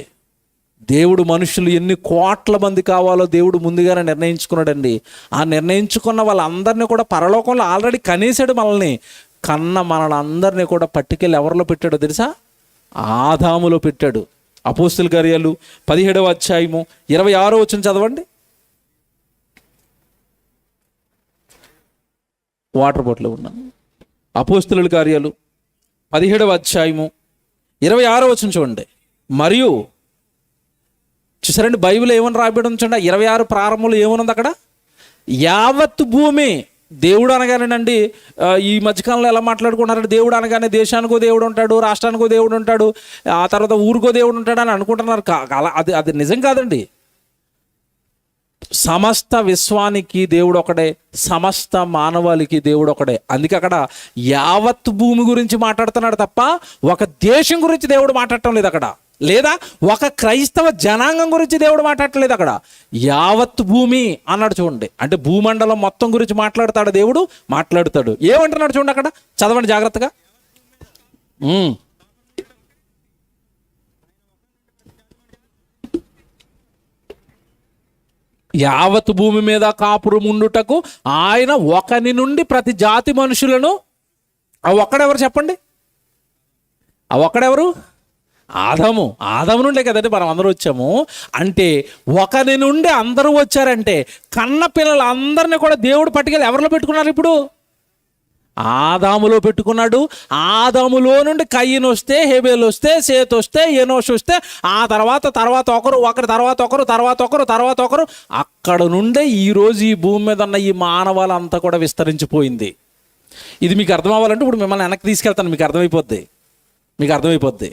Speaker 1: దేవుడు మనుషులు ఎన్ని కోట్ల మంది కావాలో దేవుడు ముందుగానే నిర్ణయించుకున్నాడండి. ఆ నిర్ణయించుకున్న వాళ్ళందరినీ కూడా పరలోకంలో ఆల్రెడీ కనేసాడు. మనల్ని మనల్ని అందరినీ కూడా పట్టుకెళ్ళి ఎవరిలో పెట్టాడో తెలుసా? ఆదాములో పెట్టాడు. అపోస్తుల కార్యాలు 17వ అధ్యాయము 26వ వచనం చదవండి. వాటర్ బాటిల్ ఉన్నాను. అపోస్తుల కార్యాలు 17వ అధ్యాయము 26వ వచనం చూడండి. మరియు చూసారండి బైబిల్ ఏమని రాబడి ఉంచండి, 26 ప్రారంభంలో ఏమనుంది అక్కడ? యావత్ భూమి. దేవుడు అనగానేనండి, ఈ మధ్యకాలంలో ఎలా మాట్లాడుకుంటున్నారంటే దేవుడు అనగానే దేశానికో దేవుడు ఉంటాడు, రాష్ట్రానికో దేవుడు ఉంటాడు, ఆ తర్వాత ఊరికో దేవుడు ఉంటాడు అని అనుకుంటున్నారు. అది నిజం కాదండి. సమస్త విశ్వానికి దేవుడు ఒకడే, సమస్త మానవాళికి దేవుడు ఒకడే. అందుకే అక్కడ యావత్ భూమి గురించి మాట్లాడుతున్నాడు తప్ప ఒక దేశం గురించి దేవుడు మాట్లాడటం లేదు అక్కడ. లేదా ఒక క్రైస్తవ జనాంగం గురించి దేవుడు మాట్లాడలేదు అక్కడ. యావత్ భూమి అన్నాడు చూడండి. అంటే భూమండలం మొత్తం గురించి మాట్లాడతాడు దేవుడు, మాట్లాడుతాడు. ఏమంటున్నాడు చూడండి అక్కడ, చదవండి జాగ్రత్తగా. యావత్ భూమి మీద కాపురం ఉండుటకు ఆయన ఒకని నుండి ప్రతి జాతి మనుషులను, ఆ ఒక్కడెవరు చెప్పండి? ఆ ఒక్కడెవరు? ఆదాము నుండే కదండి మనం అందరూ వచ్చాము. అంటే ఒకరి నుండి అందరూ వచ్చారంటే కన్న పిల్లలు అందరినీ కూడా దేవుడు పట్టుకెళ్ళి ఎవరిలో పెట్టుకున్నారు? ఇప్పుడు ఆదాములో పెట్టుకున్నాడు. ఆదాములో నుండి కయ్యను వస్తే, హేబేలు వస్తే, సేతు వస్తే, ఎనోషు వస్తే, ఆ తర్వాత ఒకరు తర్వాత ఒకరు అక్కడ నుండే ఈరోజు ఈ భూమి మీద ఉన్న ఈ మానవాళంతా కూడా విస్తరించిపోయింది. ఇది మీకు అర్థం అవ్వాలంటే ఇప్పుడు మిమ్మల్ని వెనక్కి తీసుకెళ్తాను, మీకు అర్థమైపోద్ది.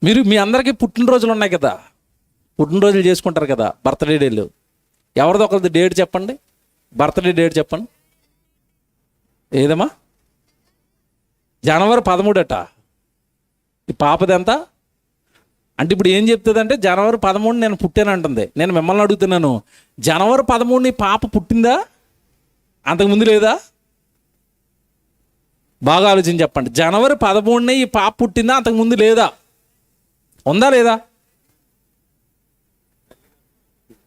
Speaker 1: మీరు మీ అందరికీ పుట్టినరోజులు ఉన్నాయి కదా, పుట్టినరోజులు చేసుకుంటారు కదా, బర్త్డే డేలు. ఎవరిదో ఒకరిది డేట్ చెప్పండి, బర్త్డే డేట్ చెప్పండి. ఏదమ్మా? జనవరి 13 అట. ఈ పాపది ఎంత అంటే ఇప్పుడు ఏం చెప్తుందంటే జనవరి 13 నేను పుట్టాను అంటుంది. నేను మిమ్మల్ని అడుగుతున్నాను, జనవరి 13 పాప పుట్టిందా? అంతకుముందు లేదా? బాగా ఆలోచించి చెప్పండి. జనవరి 13 ఈ పాప పుట్టిందా? అంతకుముందు లేదా? ఉందా లేదా?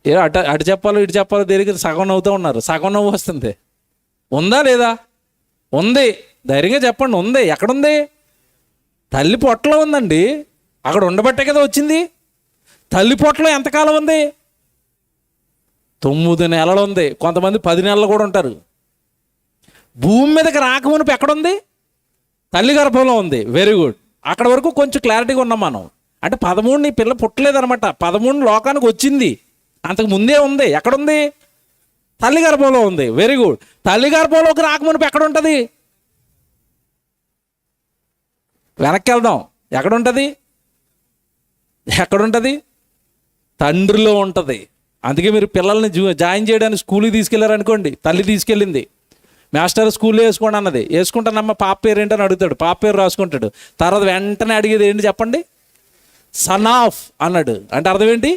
Speaker 1: ఏ అటు చెప్పాలో ఇటు చెప్పాలో దేనికి సగం నవ్వుతూ ఉన్నారు, సగం నవ్వు వస్తుంది. ఉందా లేదా? ఉంది. ధైర్యంగా చెప్పండి, ఉంది. ఎక్కడుంది? తల్లి పొట్టలో ఉందండి. అక్కడ ఉండబట్టే కదా వచ్చింది. తల్లి పొట్టలో ఎంతకాలం ఉంది? 9 నెలలు ఉంది. కొంతమంది 10 నెలలు కూడా ఉంటారు. భూమి మీదకి రాకమునుపు ఎక్కడుంది? తల్లి గర్భంలో ఉంది. Very good. అక్కడ వరకు కొంచెం క్లారిటీగా ఉన్నాం మనం. అంటే 13 నీ పిల్ల పుట్టలేదనమాట, 13 లోకానికి వచ్చింది. అంతకు ముందే ఉంది. ఎక్కడుంది? తల్లి గర్భంలో ఉంది. Very good. తల్లి గర్భంలోకి రాకమునుపు ఎక్కడ ఉంటుంది? వెనక్కి వెళ్దాం. ఎక్కడుంటుంది? తండ్రిలో ఉంటుంది. అందుకే మీరు పిల్లల్ని జాయిన్ చేయడానికి స్కూల్కి తీసుకెళ్లారనుకోండి, తల్లి తీసుకెళ్ళింది. మాస్టర్ స్కూల్లో వేసుకోండి అన్నది. వేసుకుంటానమ్మ, పాప పేరు ఏంటని అడుగుతాడు, పాప పేరు రాసుకుంటాడు. తర్వాత వెంటనే అడిగేది ఏంటి చెప్పండి? సన్ ఆఫ్ అన్నాడు. అంటే అర్థం ఏంటి?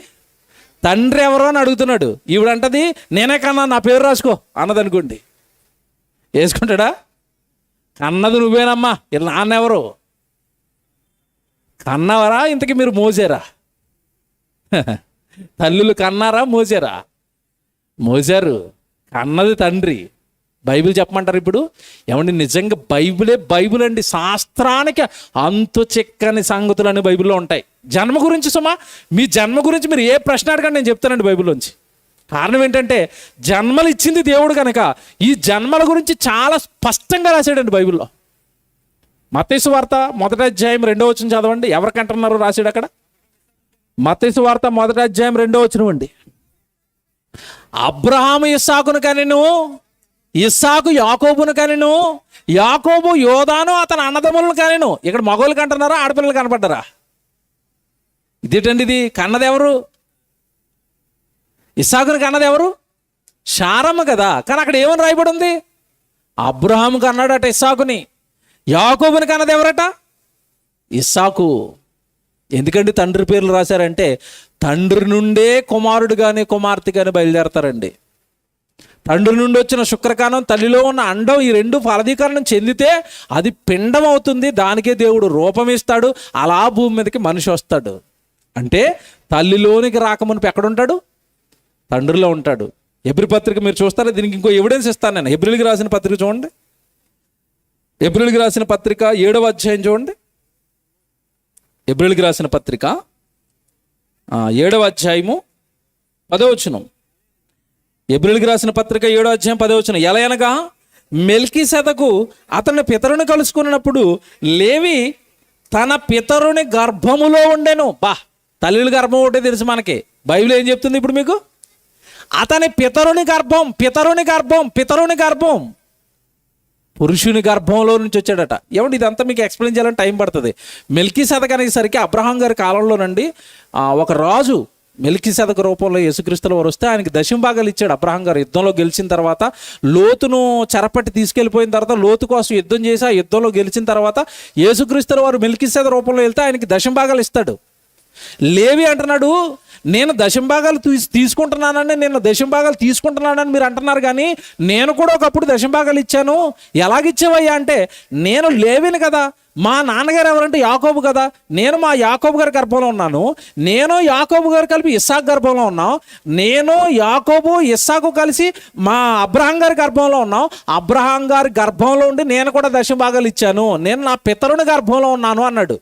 Speaker 1: తండ్రి ఎవరో అని అడుగుతున్నాడు. ఈవిడంటది నేనే కన్నా, నా పేరు రాసుకో అన్నది అనుకోండి. వేసుకుంటాడా? కన్నది నువ్వేనమ్మా, ఇలా నాన్న ఎవరు? కన్నవరా? ఇంతకీ మీరు మోసారా? తల్లులు కన్నారా మోసారా? మోసారు. కన్నది తండ్రి. బైబిల్ చెప్పమంటారు ఇప్పుడు? ఏమండి నిజంగా బైబిల్ అండి. శాస్త్రానికి అంతు చిక్కని సంగతులు బైబిల్లో ఉంటాయి. జన్మ గురించి సుమా, మీ జన్మ గురించి మీరు ఏ ప్రశ్న అడగండి, నేను చెప్తానండి బైబిల్లోంచి. కారణం ఏంటంటే జన్మలు ఇచ్చింది దేవుడు కనుక ఈ జన్మల గురించి చాలా స్పష్టంగా రాశాడండి బైబిల్లో. మత్తయి సువార్త 1వ అధ్యాయం 2వ వచనం చదవండి. ఎవరికంటున్నారు రాశాడు అక్కడ? మత్తయి సువార్త 1వ అధ్యాయం 2వ వచనం అండి. అబ్రహాము ఇస్సాకును కనెను, ఇస్సాకు యాకోబును కనెను, యాకోబు యోదాను అతని అన్నదమ్ములను కనెను. ఇక్కడ మగవాళ్ళకి అంటున్నారా, ఆడపిల్లలు కనపడ్డారా? ఇదేంటండి ఇది? కన్నది ఎవరు? ఇస్సాకుని కన్నది ఎవరు? శారమ్మ కదా. కానీ అక్కడ ఏమని రాయబడి ఉంది? అబ్రహాము కన్నాడట ఇస్సాకుని. యాకోబుని కన్నది ఎవరట? ఇస్సాకు. ఎందుకండి తండ్రి పేర్లు రాశారంటే తండ్రి నుండే కుమారుడు కానీ కుమార్తె కానీ బయలుదేరతారండి. తండ్రి నుండి వచ్చిన శుక్రకానం, తల్లిలో ఉన్న అండం, ఈ రెండు ఫలదీకరణం చెందితే అది పిండం అవుతుంది. దానికే దేవుడు రూపం ఇస్తాడు. అలా భూమి మీదకి మనిషి వస్తాడు. అంటే తల్లిలోనికి రాకమునుపు ఎక్కడుంటాడు? తండ్రిలో ఉంటాడు. హెబ్రీ పత్రిక మీరు చూస్తారా? దీనికి ఇంకో ఎవిడెన్స్ ఇస్తాను నేను. హెబ్రీలకు రాసిన పత్రిక చూడండి. హెబ్రీలకు రాసిన పత్రిక 7వ అధ్యాయం చూడండి. హెబ్రీలకు రాసిన పత్రిక 7వ అధ్యాయము 10వ వచనం. హెబ్రీలకు రాసిన పత్రిక 7వ అధ్యాయం 10వ వచనం. ఎలా అనగా మెల్కీసెదకు అతని పితరుని కలుసుకున్నప్పుడు లేవి తన పితరుని గర్భములో ఉండెను. తల్లి గర్భం ఒకటే తెలుసు మనకి. బైబిల్ ఏం చెప్తుంది ఇప్పుడు మీకు? అతని పితరుని గర్భం పురుషుని గర్భంలో నుంచి వచ్చాడట. ఏమంటే ఇదంతా మీకు ఎక్స్ప్లెయిన్ చేయాలని టైం పడుతుంది. మెల్కీసెదకు అనేసరికి అబ్రహాం గారి కాలంలోనండి ఒక రాజు మెల్కీసెదకు రూపంలో యేసుక్రీస్తుల వారు వస్తే ఆయనకి దశంభాగాలు ఇచ్చాడు అబ్రహాం గారు. యుద్ధంలో గెలిచిన తర్వాత లోతును చెరపట్టి తీసుకెళ్ళిపోయిన తర్వాత లోతు కోసం యుద్ధం చేసి ఆ యుద్ధంలో గెలిచిన తర్వాత యేసుక్రీస్తుల వారు మెల్కీసెద రూపంలో వెళ్తే ఆయనకి దశంభాగాలు ఇస్తాడు. లేవి అంటున్నాడు, నేను దశంభాగాలు తీసుకుంటున్నానని మీరు అంటున్నారు, కానీ నేను కూడా ఒకప్పుడు దశంభాగాలు ఇచ్చాను. ఎలాగిచ్చావయ్యా అంటే, నేను లేవిని కదా, మా నాన్నగారు ఎవరంటే యాకోబు కదా, నేను మా యాకోబు గారి గర్భంలో ఉన్నాను, నేను యాకోబు గారు కలిపి ఇస్సాకు గర్భంలో ఉన్నాం, నేను యాకోబు ఇస్సాకు కలిసి మా అబ్రహాం గారి గర్భంలో ఉన్నాం, అబ్రహాం గారి గర్భంలో ఉండి నేను కూడా దశంభాగాలు ఇచ్చాను, నేను నా పితరుని గర్భంలో ఉన్నాను అన్నాడు.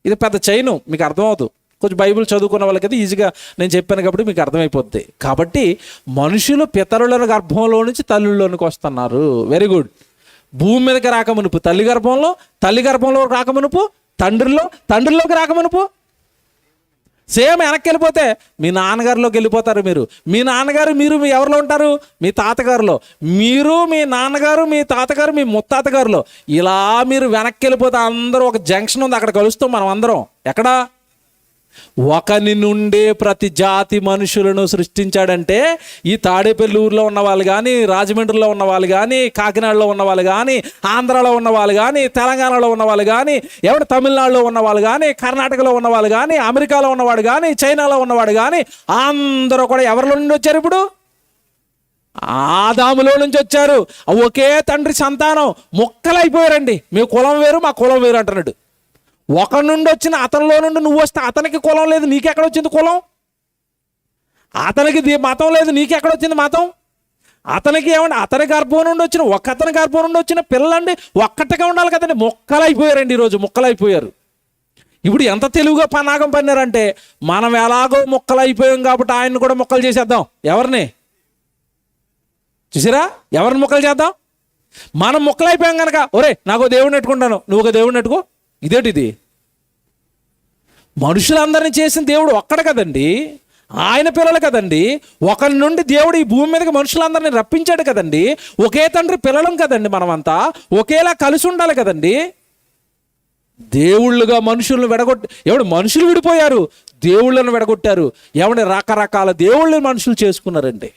Speaker 1: ఇది పెద్ద చైను, మీకు అర్థమవుతుంది. కొంచెం బైబిల్ చదువుకున్న వాళ్ళకైతే ఈజీగా నేను చెప్పాను కాబట్టి మీకు అర్థమైపోద్ది. కాబట్టి మనుషులు పితరుల గర్భంలో నుంచి తల్లిలోనికి వస్తున్నారు. Very good. భూమి మీదకి రాకమునుపు తల్లి గర్భంలో రాకమునుపు తండ్రిలోకి రాకమునుపు సేమ్ వెనక్కి వెళ్ళిపోతే మీ నాన్నగారిలోకి వెళ్ళిపోతారు మీరు. మీ నాన్నగారు మీరు మీ ఎవరిలో ఉంటారు? మీ తాతగారులో. మీరు మీ నాన్నగారు మీ తాతగారు మీ ముత్తాతగారులో. ఇలా మీరు వెనక్కి వెళ్ళిపోతే అందరూ ఒక జంక్షన్ ఉంది, అక్కడ కలుస్తాం మనం అందరం. ఎక్కడ? ఒకని నుండే ప్రతి జాతి మనుషులను సృష్టించాడంటే ఈ తాడేపల్లి ఊర్లో ఉన్న వాళ్ళు కానీ, రాజమండ్రిలో ఉన్న వాళ్ళు కానీ, కాకినాడలో ఉన్న వాళ్ళు కానీ, ఆంధ్రాలో ఉన్న వాళ్ళు కానీ, తెలంగాణలో ఉన్న వాళ్ళు కానీ, ఎవరు తమిళనాడులో ఉన్న వాళ్ళు కానీ, కర్ణాటకలో ఉన్న వాళ్ళు కానీ, అమెరికాలో ఉన్నవాడు కానీ, చైనాలో ఉన్నవాడు కానీ, అందరూ కూడా ఎవరిలో నుండి వచ్చారు? ఇప్పుడు ఆదాములో నుంచి వచ్చారు. ఒకే తండ్రి సంతానం. ముక్కలైపోయారండి. మీ కులం వేరు మా కులం వేరు అంటున్నాడు. ఒకరి నుండి వచ్చిన అతనిలో నుండి నువ్వు వస్తే అతనికి కులం లేదు, నీకెక్కడ వచ్చింది కులం? అతనికి మతం లేదు, నీకెక్కడ వచ్చింది మతం? అతనికి ఏమండి అతని గర్భం నుండి వచ్చిన అతని గర్భం నుండి వచ్చిన పిల్లలండి ఒక్కటిగా ఉండాలి కదండి. మొక్కలైపోయారండి. ఈరోజు మొక్కలైపోయారు. ఇప్పుడు ఎంత తెలుగుగా పన్నాగం పన్నారంటే, మనం ఎలాగో మొక్కలైపోయాం కాబట్టి ఆయన్ని కూడా మొక్కలు చేసేద్దాం. ఎవరిని చూసారా? ఎవరిని మొక్కలు చేద్దాం? మనం మొక్కలైపోయాం కనుక, ఒరే నాకు దేవుడిని నెట్టుకుంటాను, నువ్వు ఒక దేవుడిని నెట్టుకో. ఇదేంటిది? మనుషులందరినీ చేసిన దేవుడు ఒక్కడే కదండి, ఆయన పిల్లలు కదండి. ఒకరి నుండి దేవుడు ఈ భూమి మీదకి మనుషులందరినీ రప్పించాడు కదండి. ఒకే తండ్రి పిల్లలం కదండి. మనమంతా ఒకేలా కలిసి ఉండాలి కదండి. దేవుళ్ళుగా మనుషులను ఎవడు మనుషులు విడిపోయారు, దేవుళ్ళను విడగొట్టారు. ఎవడి రకరకాల దేవుళ్ళని మనుషులు చేసుకున్నారండి.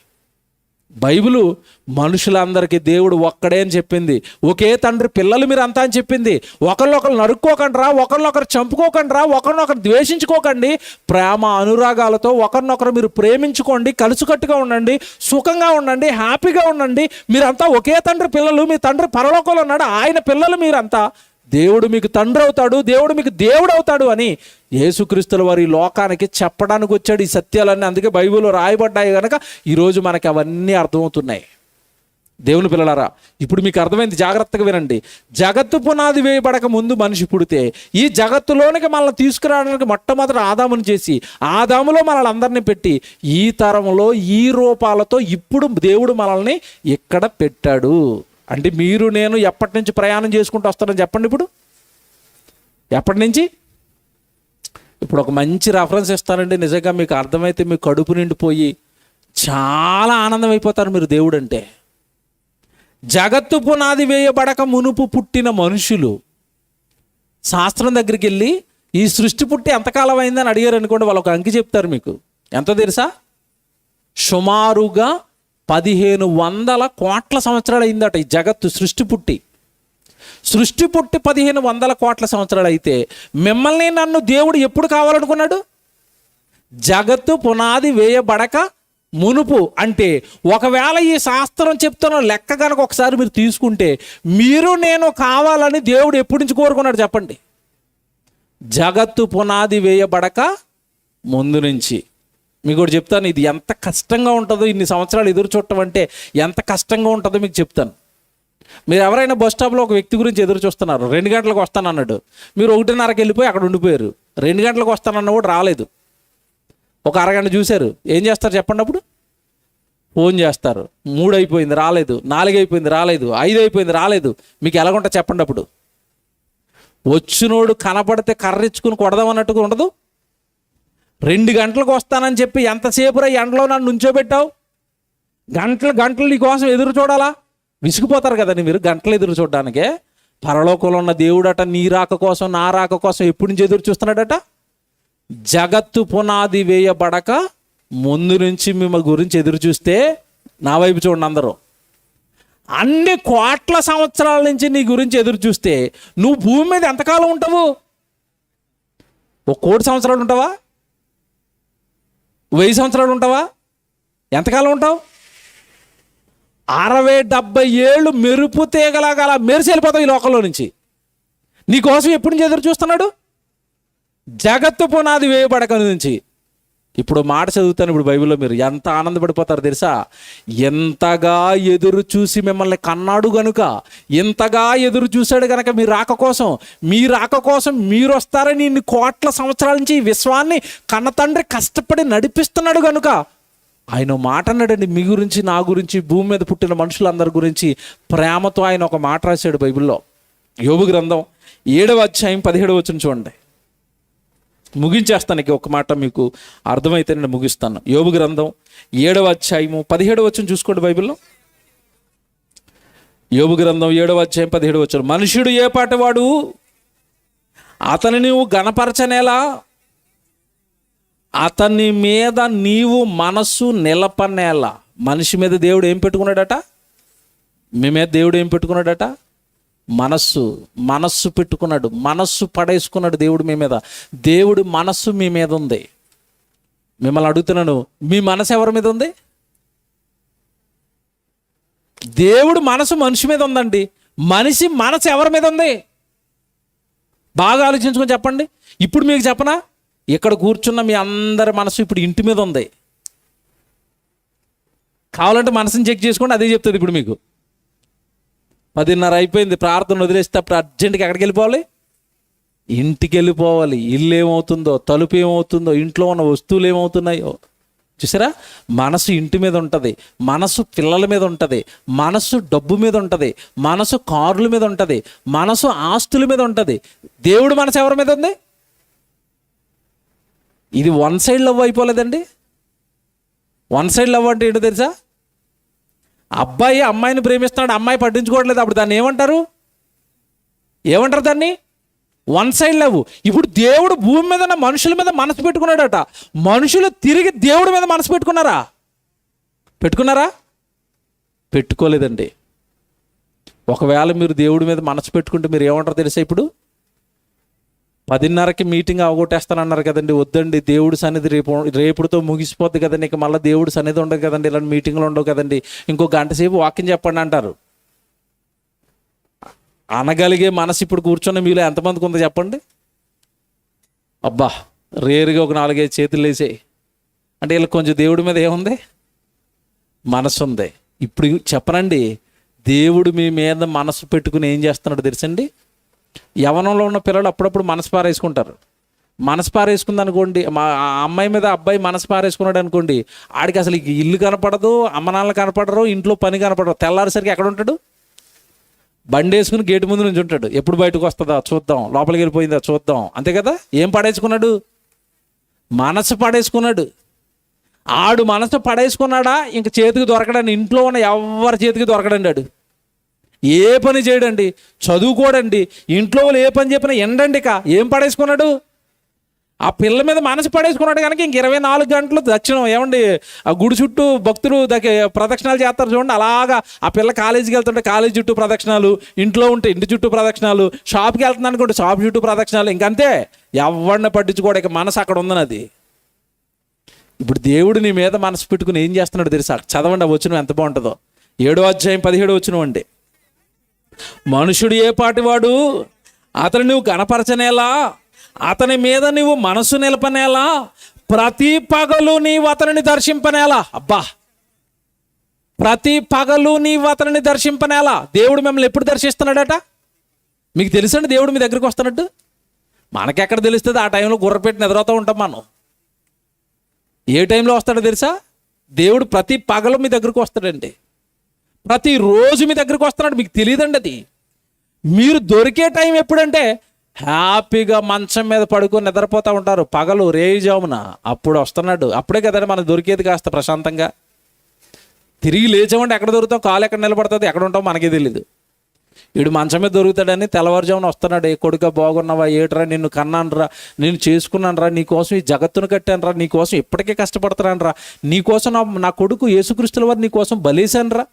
Speaker 1: బైబిలు మనుషులందరికీ దేవుడు ఒక్కడే అని చెప్పింది. ఒకే తండ్రి పిల్లలు మీరు అంతా అని చెప్పింది. ఒకరినొకరు నరుక్కోకండి రా, ఒకరినొకరు చంపుకోకండి రా, ఒకరినొకరు ద్వేషించుకోకండి. ప్రేమ అనురాగాలతో ఒకరినొకరు మీరు ప్రేమించుకోండి, కలిసికట్టుగా ఉండండి, సుఖంగా ఉండండి, హ్యాపీగా ఉండండి. మీరంతా ఒకే తండ్రి పిల్లలు. మీ తండ్రి పరలోకంలో ఉన్నాడు, ఆయన పిల్లలు మీరంతా. దేవుడు మీకు తండ్రి అవుతాడు, దేవుడు మీకు దేవుడు అవుతాడు అని యేసుక్రీస్తుల వారి లోకానికి చెప్పడానికి వచ్చాడు ఈ సత్యాలన్నీ. అందుకే బైబిల్లో రాయబడ్డాయి కనుక ఈరోజు మనకి అవన్నీ అర్థమవుతున్నాయి. దేవుని పిల్లలారా, ఇప్పుడు మీకు అర్థమైంది, జాగ్రత్తగా వినండి. జగత్తు పునాది వేయబడక ముందు మనిషి పుడితే ఈ జగత్తులోనికి మనల్ని తీసుకురావడానికి మొట్టమొదటి ఆదాముని చేసి, ఆదాములో మనల్ని అందరినీ పెట్టి, ఈ తరంలో ఈ రూపాలతో ఇప్పుడు దేవుడు మనల్ని ఇక్కడ పెట్టాడు. అంటే మీరు నేను ఎప్పటి నుంచి ప్రయాణం చేసుకుంటూ వస్తారని చెప్పండి. ఇప్పుడు ఎప్పటి నుంచి? ఇప్పుడు ఒక మంచి రెఫరెన్స్ ఇస్తానండి. నిజంగా మీకు అర్థమైతే మీ కడుపు నిండిపోయి చాలా ఆనందం అయిపోతారు మీరు. దేవుడు అంటే జగత్తు పునాది వేయబడక మునుపు పుట్టిన మనుషులు శాస్త్రం దగ్గరికి వెళ్ళి ఈ సృష్టి పుట్టి ఎంతకాలం అయిందని అడిగారు అనుకోండి, వాళ్ళు ఒక అంకి చెప్తారు మీకు. ఎంతో తెలుసా? సుమారుగా 1500 కోట్ల సంవత్సరాలు అయిందట ఈ జగత్తు సృష్టి పుట్టి. సృష్టి పుట్టి 1500 కోట్ల సంవత్సరాలు అయితే మిమ్మల్ని నన్ను దేవుడు ఎప్పుడు కావాలనుకున్నాడు? జగత్తు పునాది వేయబడక మునుపు. అంటే ఒకవేళ ఈ శాస్త్రం చెప్తున్న లెక్క కనుక ఒకసారి మీరు తీసుకుంటే, మీరు నేను కావాలని దేవుడు ఎప్పటి నుంచి కోరుకున్నాడు చెప్పండి? జగత్తు పునాది వేయబడక ముందు నుంచి. మీకు కూడా చెప్తాను, ఇది ఎంత కష్టంగా ఉంటుందో, ఇన్ని సంవత్సరాలు ఎదురు చూడటం అంటే ఎంత కష్టంగా ఉంటుందో మీకు చెప్తాను. మీరు ఎవరైనా బస్ స్టాప్లో ఒక వ్యక్తి గురించి ఎదురు చూస్తున్నారు, 2 గంటలకు వస్తానన్నాడు, మీరు 1:30కి వెళ్ళిపోయి అక్కడ ఉండిపోయారు. 2 గంటలకు వస్తానన్న కూడా రాలేదు. ఒక అరగంట చూశారు, ఏం చేస్తారు చెప్పండి? అప్పుడు ఫోన్ చేస్తారు. 3 అయిపోయింది రాలేదు, 4 అయిపోయింది రాలేదు, 5 అయిపోయింది రాలేదు. మీకు ఎలాగుంటా చెప్పండి? అప్పుడు వచ్చినోడు కనపడితే కర్రిచ్చుకుని కొడదామన్నట్టుగా ఉండదు. 2 గంటలకు వస్తానని చెప్పి ఎంతసేపు రా ఎండలో నన్ను నుంచోబెట్టావు, గంటలు నీ కోసం ఎదురు చూడాలా? విసిగిపోతారు కదండి మీరు గంటలు ఎదురు చూడడానికే. పరలోకంలో ఉన్న దేవుడట నీ రాక కోసం నా రాక కోసం ఎప్పటి నుంచి ఎదురు చూస్తున్నాడట? జగత్తు పునాది వేయబడక ముందు నుంచి మిమ్మల్ని గురించి ఎదురు చూస్తే, నా వైపు చూడండి అందరూ, అన్ని కోట్ల సంవత్సరాల నుంచి నీ గురించి ఎదురు చూస్తే నువ్వు భూమి మీద ఎంతకాలం ఉంటావు? 1 కోటి సంవత్సరాలు ఉంటావా? 1000 సంవత్సరాలు ఉంటావా? ఎంతకాలం ఉంటావు? 60-70 ఏళ్ళు మెరుపు తీగలాగా అలా మెరిసి వెళ్ళిపోతావు ఈ లోకంలో నుంచి. నీకోసం ఎప్పటి నుంచి ఎదురు చూస్తున్నాడు? జగత్తు పునాది వేయబడక నుంచి. ఇప్పుడు మాట చదువుతాను ఇప్పుడు బైబిల్లో, మీరు ఎంత ఆనందపడిపోతారు తెలుసా? ఎంతగా ఎదురు చూసి మిమ్మల్ని కన్నాడు గనుక, ఎంతగా ఎదురు చూశాడు గనక మీ రాక కోసం మీరు వస్తారని ఇన్ని కోట్ల సంవత్సరాల నుంచి ఈ విశ్వాన్ని కన్న తండ్రి కష్టపడి నడిపిస్తున్నాడు గనుక ఆయన మాట అన్నాడండి. మీ గురించి, నా గురించి, భూమి మీద పుట్టిన మనుషులందరి గురించి ప్రేమతో ఆయన ఒక మాట రాశాడు బైబిల్లో. యోబు గ్రంథం 7వ అధ్యాయం 17వ వచనం చూడండి. ముగించేస్తాను. ఇక ఒక మాట మీకు అర్థమైతే నేను ముగిస్తాను. యోబు గ్రంథం 7వ అధ్యాయము 17వ వచనం చూసుకోండి బైబిల్లో. యోబు గ్రంథం 7వ అధ్యాయం 17వ వచనం. మనుష్యుడు ఏ పాటి వాడు, అతని నీవు గణపరచనేలా, అతని మీద నీవు మనస్సు నిలపనేలా. మనిషి మీద దేవుడు ఏం పెట్టుకున్నాడట? మీ మీద దేవుడు ఏం పెట్టుకున్నాడట? మనస్సు పెట్టుకున్నాడు. మనస్సు పడేసుకున్నాడు దేవుడు మీ మీద. దేవుడి మనస్సు మీ మీద ఉంది. మిమ్మల్ని అడుగుతున్నాను, మీ మనసు ఎవరి మీద ఉంది? దేవుడు మనసు మనిషి మీద ఉందండి. మనిషి మనసు ఎవరి మీద ఉంది? బాగా ఆలోచించుకొని చెప్పండి. ఇప్పుడు మీకు చెప్పనా, ఇక్కడ కూర్చున్న మీ అందరి మనసు ఇప్పుడు ఇంటి మీద ఉంది. కావాలంటే మనసుని చెక్ చేసుకోండి, అదే చెప్తుంది ఇప్పుడు మీకు. 10:30 అయిపోయింది, ప్రార్థన వదిలేస్తే అప్పుడు అర్జెంట్గా ఎక్కడికి వెళ్ళిపోవాలి? ఇంటికి వెళ్ళిపోవాలి. ఇల్లు ఏమవుతుందో, తలుపు ఏమవుతుందో, ఇంట్లో ఉన్న వస్తువులు ఏమవుతున్నాయో చూసారా? మనసు ఇంటి మీద ఉంటుంది, మనసు పిల్లల మీద ఉంటుంది, మనసు డబ్బు మీద ఉంటుంది, మనసు కార్ల మీద ఉంటుంది, మనసు ఆస్తుల మీద ఉంటుంది. దేవుడు మనసు ఎవరి మీద ఉంది? ఇది వన్ సైడ్ లవ్ అయిపోలేదండి. వన్ సైడ్ లవ్ అంటే ఏంటో తెలుసా? అబ్బాయి అమ్మాయిని ప్రేమిస్తున్నాడు, అమ్మాయి పట్టించుకోవట్లేదు, అప్పుడు దాన్ని ఏమంటారు దాన్ని? One side love. ఇప్పుడు దేవుడు భూమి మీద ఉన్న మనుషుల మీద మనసు పెట్టుకున్నాడట. మనుషులు తిరిగి దేవుడి మీద మనసు పెట్టుకున్నారా? పెట్టుకోలేదండి. ఒకవేళ మీరు దేవుడి మీద మనసు పెట్టుకుంటే మీరు ఏమంటారు తెలుసా? ఇప్పుడు 10:30కి మీటింగ్ అవగొట్టేస్తానన్నారు కదండి. వద్దండి, దేవుడి సన్నిధి రేపుడుతో ముగిసిపోద్ది కదండి, ఇక మళ్ళీ దేవుడి సన్నిధి ఉండదు కదండి, ఇలాంటి మీటింగ్లు ఉండవు కదండి, ఇంకో గంట సేపు వాక్యం చెప్పండి అంటారు. అనగలిగే మనసు ఇప్పుడు కూర్చున్న మీలో ఎంతమందికి ఉందో చెప్పండి? అబ్బా, రేరుగా ఒక 4-5 చేతులు వేసేయి అంటే వీళ్ళకి కొంచెం దేవుడి మీద ఏముంది? మనసు ఉంది. ఇప్పుడు చెప్పనండి, దేవుడు మీ మీద మనసు పెట్టుకుని ఏం చేస్తున్నాడు తెలుసండి? యవనంలో ఉన్న పిల్లలు అప్పుడప్పుడు మనసు పారేసుకుంటారు. మనసు పారేసుకుంది అనుకోండి, మా అమ్మాయి మీద అబ్బాయి మనసు పారేసుకున్నాడు అనుకోండి, ఆడికి అసలు ఇల్లు కనపడదు, అమ్మ నాన్నలు కనపడరు, ఇంట్లో పని కనపడరు. తెల్లారేసరికి ఎక్కడ ఉంటాడు? బండి వేసుకుని గేటు ముందు నుంచి ఉంటాడు. ఎప్పుడు బయటకు వస్తుందా చూద్దాం, లోపలికి వెళ్ళిపోయిందా చూద్దాం, అంతే కదా. ఏం పడేసుకున్నాడు? మనసు పడేసుకున్నాడు. ఆడు మనసు పడేసుకున్నాడా ఇంక చేతికి దొరకడండి. ఇంట్లో ఉన్న ఎవరి చేతికి దొరకడండి. ఆడు ఏ పని చేయడండి, చదువుకోడండి, ఇంట్లో వాళ్ళు ఏ పని చెప్పినా ఎండండి. ఏం పడేసుకున్నాడు? ఆ పిల్ల మీద మనసు పడేసుకున్నాడు కనుక ఇంక 24 గంటలు దక్షిణం ఏమండి ఆ గుడి చుట్టూ భక్తులు ప్రదక్షిణాలు చేస్తారు చూడండి. అలాగా ఆ పిల్ల కాలేజీకి వెళ్తుంటే కాలేజీ చుట్టూ ప్రదక్షిణాలు, ఇంట్లో ఉంటే ఇంటి చుట్టూ ప్రదక్షిణాలు, షాప్కి వెళ్తుంది అనుకోండి షాప్ చుట్టూ ప్రదక్షిణాలు. ఇంకంతే, ఎవరిని పట్టించుకోవడానికి మనసు అక్కడ ఉందన్నది. ఇప్పుడు దేవుడు నీ మీద మనసు పెట్టుకుని ఏం చేస్తున్నాడు తెలుసా? చదవండి ఆ వచనం ఎంత బాగుంటుందో. 7వ అధ్యాయం 17వ వచనం అండి. మనుషుడు ఏ పాటివాడు, అతను నువ్వు గణపరచనేలా, అతని మీద నువ్వు మనసు నిలపనేలా, ప్రతి పగలు నీవు అతనిని దర్శింపనేలా. అబ్బా, ప్రతి పగలు నీవు అతనిని దర్శింపనేలా. దేవుడు మిమ్మల్ని ఎప్పుడు దర్శిస్తున్నాడట? మీకు తెలుసండి దేవుడు మీ దగ్గరికి వస్తున్నట్టు? మనకెక్కడ తెలుస్తుంది? ఆ టైంలో గుర్రపెట్టి నిద్రవుతూ ఉంటాం మనం. ఏ టైంలో వస్తాడో తెలుసా? దేవుడు ప్రతి పగలు మీ దగ్గరకు వస్తాడండి. ప్రతిరోజు మీ దగ్గరికి వస్తున్నాడు. మీకు తెలియదండి అది. మీరు దొరికే టైం ఎప్పుడంటే హ్యాపీగా మంచం మీద పడుకొని నిద్రపోతూ ఉంటారు పగలు రేయిజామున, అప్పుడు వస్తున్నాడు. అప్పుడే కదండి మనకు దొరికేది కాస్త ప్రశాంతంగా. తిరిగి లేచామంటే ఎక్కడ దొరుకుతాం, కాలు ఎక్కడ నిలబడుతుంది, ఎక్కడ ఉంటాం మనకే తెలియదు. వీడు మంచం మీద దొరుకుతాడని తెల్లవారుజామున వస్తున్నాడు. ఏ కొడుక బాగున్నావా, ఏట్రా, నిన్ను కన్నానురా, నేను చేసుకున్నాను రా, నీకోసం ఈ జగత్తును కట్టాను రా, నీకోసం ఇప్పటికే కష్టపడుతున్నాను రా, నీకోసం నా కొడుకు యేసుక్రీస్తుల వారు నీకోసం బలేశాను రా,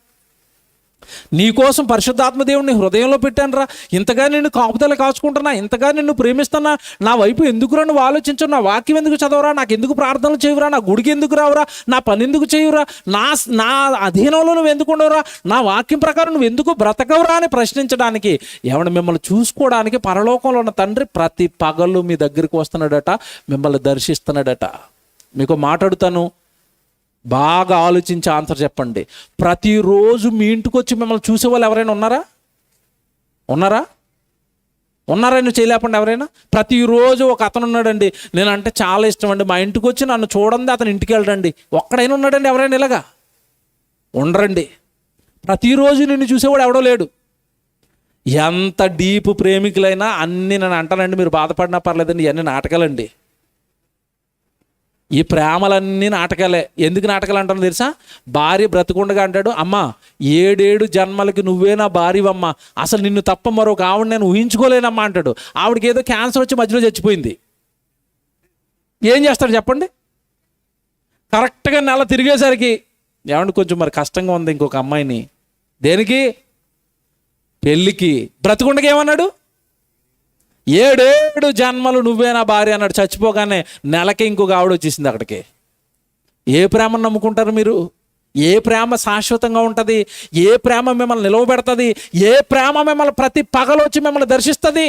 Speaker 1: నీకోసం పరిశుద్ధాత్మ దేవుడిని హృదయంలో పెట్టాను రా, ఇంతగా నిన్ను కాపుదల కాచుకుంటున్నా, ఇంతగా నిన్ను ప్రేమిస్తున్నా, నా వైపు ఎందుకురా నువ్వు ఆలోచించు, నా వాక్యం ఎందుకు చదవరా, నాకు ఎందుకు ప్రార్థనలు చేయవురా, నా గుడికి ఎందుకు రావురా, నా పని ఎందుకు చేయురా, నా అధీనంలో నువ్వు ఎందుకు ఉండవురా, నా వాక్యం ప్రకారం నువ్వు ఎందుకు బ్రతకవురా అని ప్రశ్నించడానికి, ఏమన్నా మిమ్మల్ని చూసుకోవడానికి పరలోకంలో ఉన్న తండ్రి ప్రతి పగలు మీ దగ్గరికి వస్తున్నాడట, మిమ్మల్ని దర్శిస్తున్నాడట. మీకు మాట్లాడుతాను, బాగా ఆలోచించి ఆన్సర్ చెప్పండి. ప్రతిరోజు మీ ఇంటికి వచ్చి మిమ్మల్ని చూసే వాళ్ళు ఎవరైనా ఉన్నారా? నువ్వు చేయలేపండి ఎవరైనా. ప్రతిరోజు ఒక అతను ఉన్నాడండి, నేనంటే చాలా ఇష్టం అండి, మా ఇంటికి వచ్చి నన్ను చూడండి, అతను ఇంటికి వెళ్ళడండి. ఒక్కడైనా ఉన్నాడండి ఎవరైనా ఇలాగా? ఉండరండి. ప్రతిరోజు నిన్ను చూసేవాడు ఎవడో లేడు. ఎంత డీప్ ప్రేమికులైనా అన్నీ నేను అంటానండి, మీరు బాధపడినా పర్లేదండి, ఇవన్నీ నాటకాలండి. ఈ ప్రేమలన్నీ నాటకాలే. ఎందుకు నాటకాలు అంటాను తెలుసా? భార్య బ్రతుకుండగా అంటాడు, అమ్మ 7 జన్మలకి నువ్వే నా భార్యవమ్మ, అసలు నిన్ను తప్ప మరొక ఆవిడ నేను ఊహించుకోలేనమ్మా అంటాడు. ఆవిడకి ఏదో క్యాన్సర్ వచ్చి మధ్యలో చచ్చిపోయింది. ఏం చేస్తాడు చెప్పండి? కరెక్ట్గా నెల తిరిగేసరికి ఏమంటే కొంచెం మరి కష్టంగా ఉంది ఇంకొక అమ్మాయిని, దేనికి? పెళ్ళికి. బ్రతుకుండగా ఏమన్నాడు? 7 జన్మలు నువ్వే నా భార్య అన్నాడు. చచ్చిపోగానే నెలకి ఇంకొక ఆవిడ వచ్చేసింది అక్కడికి. ఏ ప్రేమను నమ్ముకుంటారు మీరు? ఏ ప్రేమ శాశ్వతంగా ఉంటుంది? ఏ ప్రేమ మిమ్మల్ని నిలవబెడుతుంది? ఏ ప్రేమ మిమ్మల్ని ప్రతి పగలు వచ్చి మిమ్మల్ని దర్శిస్తుంది?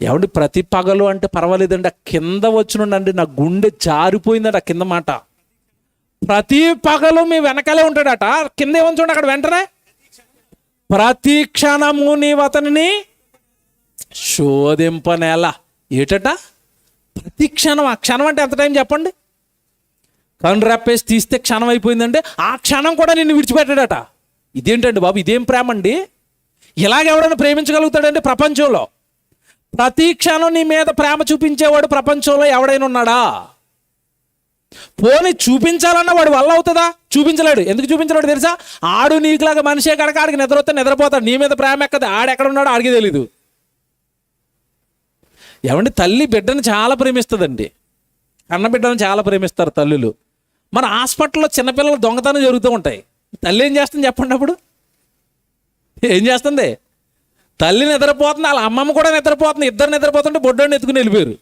Speaker 1: ఏమండి, ప్రతి పగలు అంటే పర్వాలేదండి, ఆ కింద వచ్చినండి నా గుండె జారిపోయిందండి ఆ కింద మాట. ప్రతి పగలు మీ వెనకాలే ఉంటాడట. కింద ఏమని చూడండి అక్కడ వెంటనే, ప్రతి క్షణము నీవు అతనిని శోధింపనేలా. ఏటట? ప్రతి క్షణం. ఆ క్షణం అంటే ఎంత టైం చెప్పండి? కన్ను రెప్పేసి తీస్తే క్షణం అయిపోయిందంటే ఆ క్షణం కూడా నిన్ను విడిచిపెట్టాడట. ఇదేంటండి బాబు, ఇదేం ప్రేమ అండి? ఇలాగెవరైనా ప్రేమించగలుగుతాడండి ప్రపంచంలో? ప్రతి క్షణం నీ మీద ప్రేమ చూపించేవాడు ప్రపంచంలో ఎవడైనా ఉన్నాడా? పోనీ చూపించాలన్న వాడు వల్ల అవుతుందా? చూపించలేడు. ఎందుకు చూపించలేడు తెలుసా? ఆడు నీకులాగా మనిషే కనుక ఆడికి నిద్రపోతే నిద్రపోతాడు. నీ మీద ప్రేమ ఎక్కదు. ఆడెక్కడ ఉన్నాడో ఆడికి తెలీదు. ఏమండి, తల్లి బిడ్డను చాలా ప్రేమిస్తుందండి. కన్న బిడ్డను చాలా ప్రేమిస్తారు తల్లులు. మన హాస్పిటల్లో చిన్నపిల్లలు దొంగతనం జరుగుతూ ఉంటాయి. తల్లి ఏం చేస్తుంది చెప్పండి? అప్పుడు ఏం చేస్తుంది? తల్లి నిద్రపోతుంది, వాళ్ళ అమ్మమ్మ కూడా నిద్రపోతుంది. ఇద్దరు నిద్రపోతుంటే బొడ్డోని ఎత్తుకుని వెళ్ళిపోయారు.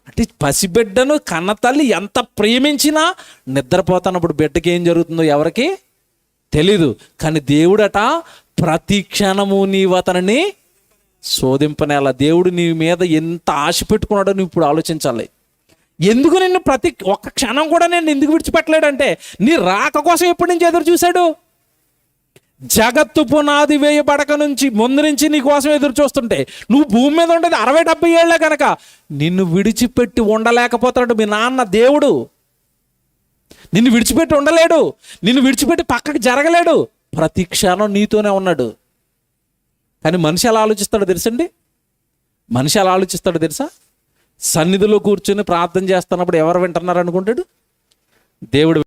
Speaker 1: అంటే పసిబిడ్డను కన్న తల్లి ఎంత ప్రేమించినా నిద్రపోతున్నప్పుడు బిడ్డకి ఏం జరుగుతుందో ఎవరికి తెలీదు. కానీ దేవుడట ప్రతి క్షణము నీవు అతనిని శోధింపనేలా. దేవుడు నీ మీద ఎంత ఆశ పెట్టుకున్నాడో నువ్వు ఇప్పుడు ఆలోచించాలి. ఎందుకు నిన్ను ప్రతి ఒక్క క్షణం కూడా నేను ఎందుకు విడిచిపెట్టలేడంటే, నీ రాక కోసం ఎప్పటి నుంచి ఎదురు చూశాడు? జగత్తు పునాది వేయబడక నుంచి ముందు నుంచి నీ కోసం ఎదురు చూస్తుంటే, నువ్వు భూమి మీద ఉండేది 60-70 ఏళ్లే కనుక నిన్ను విడిచిపెట్టి ఉండలేకపోతున్నాడు మీ నాన్న దేవుడు. నిన్ను విడిచిపెట్టి ఉండలేడు. నిన్ను విడిచిపెట్టి పక్కకి జరగలేడు. ప్రతి క్షణం నీతోనే ఉన్నాడు. కానీ మనిషి ఎలా ఆలోచిస్తాడో తెలుసండి? మనిషి ఎలా ఆలోచిస్తాడో తెలుసా? సన్నిధిలో కూర్చొని ప్రార్థన చేస్తున్నప్పుడు ఎవరు వింటున్నారు అనుకుంటాడు? దేవుడు.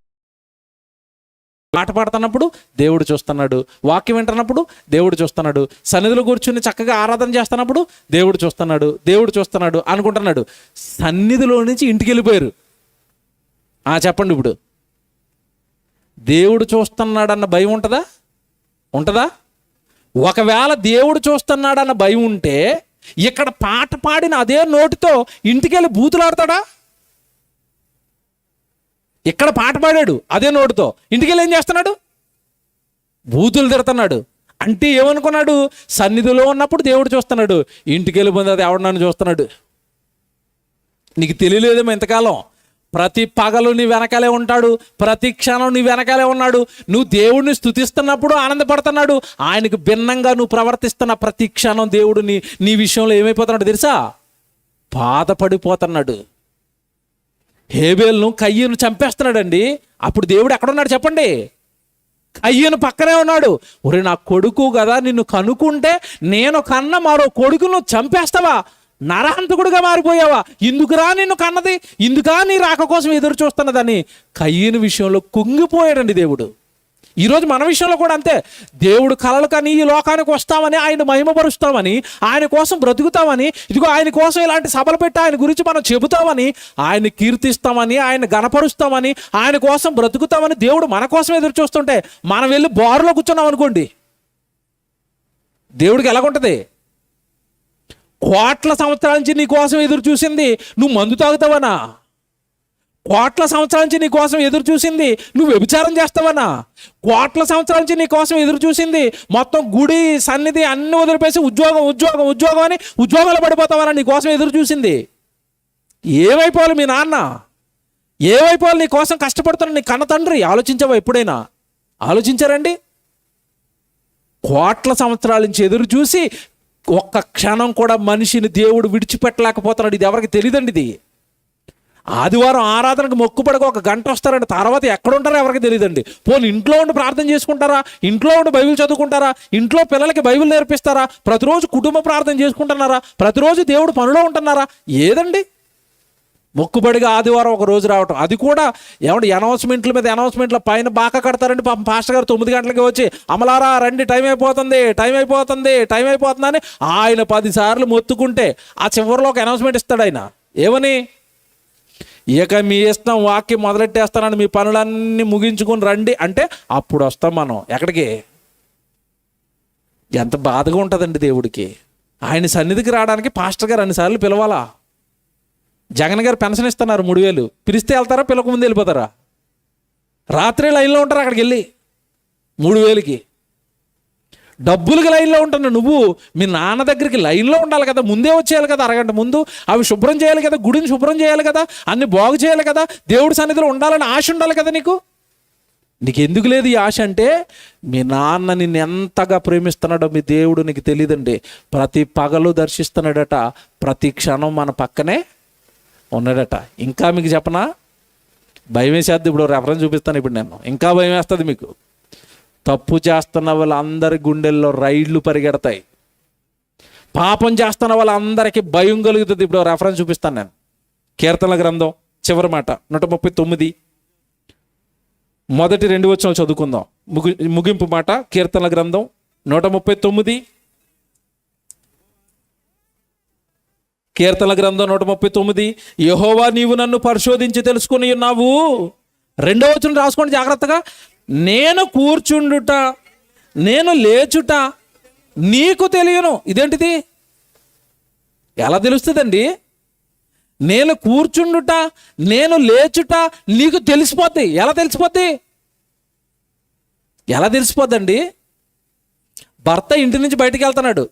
Speaker 1: పాట పాడుతున్నప్పుడు దేవుడు చూస్తున్నాడు. వాక్యం వింటున్నప్పుడు దేవుడు చూస్తున్నాడు. సన్నిధిలో కూర్చుని చక్కగా ఆరాధన చేస్తున్నప్పుడు దేవుడు చూస్తున్నాడు. దేవుడు చూస్తున్నాడు అనుకుంటున్నాడు. సన్నిధిలో నుంచి ఇంటికి వెళ్ళిపోయారు. చెప్పండి, ఇప్పుడు దేవుడు చూస్తున్నాడన్న భయం ఉంటుందా? ఉంటుందా? ఒకవేళ దేవుడు చూస్తున్నాడన్న భయం ఉంటే ఇక్కడ పాట పాడిన అదే నోటితో ఇంటికి వెళ్ళి బూతులాడతాడా? ఇక్కడ పాట పాడాడు అదే నోటితో, ఇంటికి వెళ్ళి ఏం చేస్తున్నాడు? బూతులు తిడుతున్నాడు. అంటే ఏమనుకున్నాడు? సన్నిధిలో ఉన్నప్పుడు దేవుడు చూస్తున్నాడు, ఇంటికి వెళ్ళిపోయింది అది ఎవడు నన్ను చూస్తున్నాడు. నీకు తెలియలేదేమో ఇంతకాలం. ప్రతి పగలు నీ వెనకాలే ఉంటాడు. ప్రతి క్షణం నీ వెనకాలే ఉన్నాడు. నువ్వు దేవుడిని స్తుతిస్తున్నప్పుడు ఆనందపడుతున్నాడు. ఆయనకు భిన్నంగా నువ్వు ప్రవర్తిస్తున్న ప్రతి క్షణం దేవుడు నీ విషయంలో ఏమైపోతున్నాడు తెలుసా? బాధపడిపోతున్నాడు. హేబేలును కయ్యను చంపేస్తున్నాడండి. అప్పుడు దేవుడు ఎక్కడున్నాడు చెప్పండి? కయ్యను పక్కనే ఉన్నాడు. ఒరే నా కొడుకు కదా, నిన్ను కనుక్కుంటే నేను కన్న మరో కొడుకును చంపేస్తావా? నరహంతకుడుగా మారిపోయావా? ఇందుకురా నిన్ను కన్నది, ఇందుకా నీ రాక కోసం ఎదురు చూస్తున్నదని కయ్యను విషయంలో కుంగిపోయాడండి దేవుడు. ఈరోజు మన విషయంలో కూడా అంతే. దేవుడు కలలు కానీ ఈ లోకానికి వస్తామని, ఆయన మహిమపరుస్తామని, ఆయన కోసం బ్రతుకుతామని, ఇదిగో ఆయన కోసం ఇలాంటి సభలు పెట్టి ఆయన గురించి మనం చెబుతామని, ఆయన కీర్తిస్తామని, ఆయన గణపరుస్తామని, ఆయన కోసం బ్రతుకుతామని దేవుడు మన కోసం ఎదురు చూస్తుంటే మనం వెళ్ళి బారులో కూర్చున్నాం అనుకోండి, దేవుడికి ఎలాగుంటుంది? కోట్ల సంవత్సరాల నుంచి నీ కోసం ఎదురు చూసింది నువ్వు మందు తాగుతావనా? కోట్ల సంవత్సరాల నుంచి నీ కోసం ఎదురు చూసింది నువ్వు వ్యభిచారం చేస్తావనా? కోట్ల సంవత్సరాల నుంచి నీ కోసం ఎదురు చూసింది మొత్తం గుడి సన్నిధి అన్ని వదిలిపేసి ఉద్యోగం అని ఉద్యోగాలు పడిపోతావనా నీ కోసం ఎదురు చూసింది? ఏమైపోవాలి మీ నాన్న? ఏమైపోవాలి నీ కోసం కష్టపడుతున్నా నీ కన్న తండ్రి? ఆలోచించావా ఎప్పుడైనా? ఆలోచించారండి? కోట్ల సంవత్సరాల నుంచి ఎదురు చూసి ఒక్క క్షణం కూడా మనిషిని దేవుడు విడిచిపెట్టలేకపోతున్నాడు. ఇది ఎవరికి తెలియదండి. ఇది ఆదివారం ఆరాధనకు మొక్కుపడక ఒక గంట వస్తారండి, తర్వాత ఎక్కడ ఉంటారో ఎవరికి తెలియదండి. పోనీ ఇంట్లో ఉండి ప్రార్థన చేసుకుంటారా, ఇంట్లో ఉండి బైబిల్ చదువుకుంటారా, ఇంట్లో పిల్లలకి బైబిల్ నేర్పిస్తారా, ప్రతిరోజు కుటుంబ ప్రార్థన చేసుకుంటున్నారా, ప్రతిరోజు దేవుడు పనిలో ఉంటున్నారా? ఏదండి మొక్కుబడిగా ఆదివారం ఒక రోజు రావటం, అది కూడా ఏమంటే అనౌన్స్మెంట్ల మీద అనౌన్స్మెంట్ల పైన బాగా కడతారండి. పాపం పాస్టర్ గారు 9 గంటలకి వచ్చి అమలారా రండి, టైం అయిపోతుంది అని ఆయన 10 సార్లు మొత్తుకుంటే ఆ చివరిలో ఒక అనౌన్స్మెంట్ ఇస్తాడు ఆయన. ఏమని? ఇక మీ ఇష్టం, వాక్యం మొదలెట్టేస్తానని, మీ పనులన్నీ ముగించుకుని రండి అంటే అప్పుడు వస్తాం మనం. ఎక్కడికి? ఎంత బాధగా ఉంటుందండి దేవుడికి. ఆయన సన్నిధికి రావడానికి పాస్టర్ గారు అన్నిసార్లు పిలవాలా? జగన్ గారు పెన్షన్ ఇస్తున్నారు 3000, పిలిస్తే వెళ్తారా, పిలక ముందు వెళ్ళిపోతారా? రాత్రి లైన్లో ఉంటారు అక్కడికి వెళ్ళి 3000కి. డబ్బులకి లైన్లో ఉంటున్నావు నువ్వు. మీ నాన్న దగ్గరికి లైన్లో ఉండాలి కదా, ముందే వచ్చేయాలి కదా, అరగంట ముందు. అవి శుభ్రం చేయాలి కదా, గుడిని శుభ్రం చేయాలి కదా, అన్ని బాగు చేయాలి కదా, దేవుడి సన్నిధిలో ఉండాలని ఆశ ఉండాలి కదా నీకు. నీకు ఎందుకు లేదు ఈ ఆశ అంటే, మీ నాన్న నిన్ను ఎంతగా ప్రేమిస్తున్నాడో మీ దేవుడు నీకు తెలియదండి. ప్రతి పగలు దర్శిస్తున్నాడట, ప్రతి క్షణం మన పక్కనే ఉన్నాడట. ఇంకా మీకు చెప్పనా, భయం వేసేద్ది. ఇప్పుడు రెఫరెన్స్ చూపిస్తాను ఇప్పుడు నేను, ఇంకా భయం వేస్తుంది మీకు. తప్పు చేస్తున్న వాళ్ళందరి గుండెల్లో రైళ్లు పరిగెడతాయి. పాపం చేస్తున్న వాళ్ళందరికీ భయం కలుగుతుంది. ఇప్పుడు రెఫరెన్స్ చూపిస్తాను నేను. కీర్తనల గ్రంథం చివరి మాట 139 మొదటి 2 వచనాలు చదువుకుందాం. ముగింపు మాట కీర్తనల గ్రంథం 139. కీర్తనల గ్రంథం 139. యెహోవా నీవు నన్ను పరిశోధించి తెలుసుకుని ఉన్నావు. 2వ వచనం రాసుకోండి జాగ్రత్తగా. నేను కూర్చుండుట, నేను లేచుట నీకు తెలియను. ఇదేంటిది? ఎలా తెలుస్తుందండి? నేను కూర్చుండుట, నేను లేచుట నీకు తెలిసిపోద్ది. ఎలా తెలిసిపోద్ది? ఎలా తెలిసిపోద్దండి? భర్త ఇంటి నుంచి బయటికి వెళ్తున్నాడు,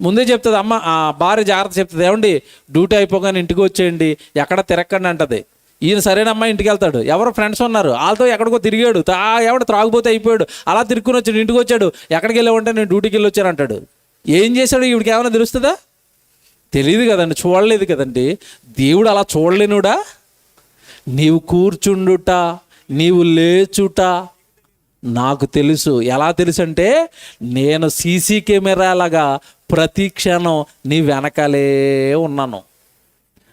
Speaker 1: ముందే చెప్తుంది అమ్మ, ఆ భార్య జాగ్రత్త చెప్తుంది, ఏమండి డ్యూటీ అయిపోగానే ఇంటికి వచ్చేయండి, ఎక్కడ తిరక్కండి అంటది. ఈయన సరేనమ్మా ఇంటికి వెళ్తాడు. ఎవరో ఫ్రెండ్స్ ఉన్నారు, వాళ్ళతో ఎక్కడికో తిరిగాడు, ఎవడ త్రాగుపోతే అయిపోయాడు, అలా తిరుక్కుని వచ్చాడు, ఇంటికి వచ్చాడు. ఎక్కడికి వెళ్ళావంటే నేను డ్యూటీకి వెళ్ళి వచ్చాను అంటాడు. ఏం చేశాడు? ఈవిడికి ఏమైనా తెలుస్తుందా? తెలియదు కదండి, చూడలేదు కదండి. దేవుడు అలా చూడలేనుడా? నీవు కూర్చుండుట, నీవు లేచుట నాకు తెలుసు. ఎలా తెలుసు అంటే, నేను సీసీ కెమెరాలాగా ప్రతి క్షణం నీ వెనకాలే ఉన్నాను.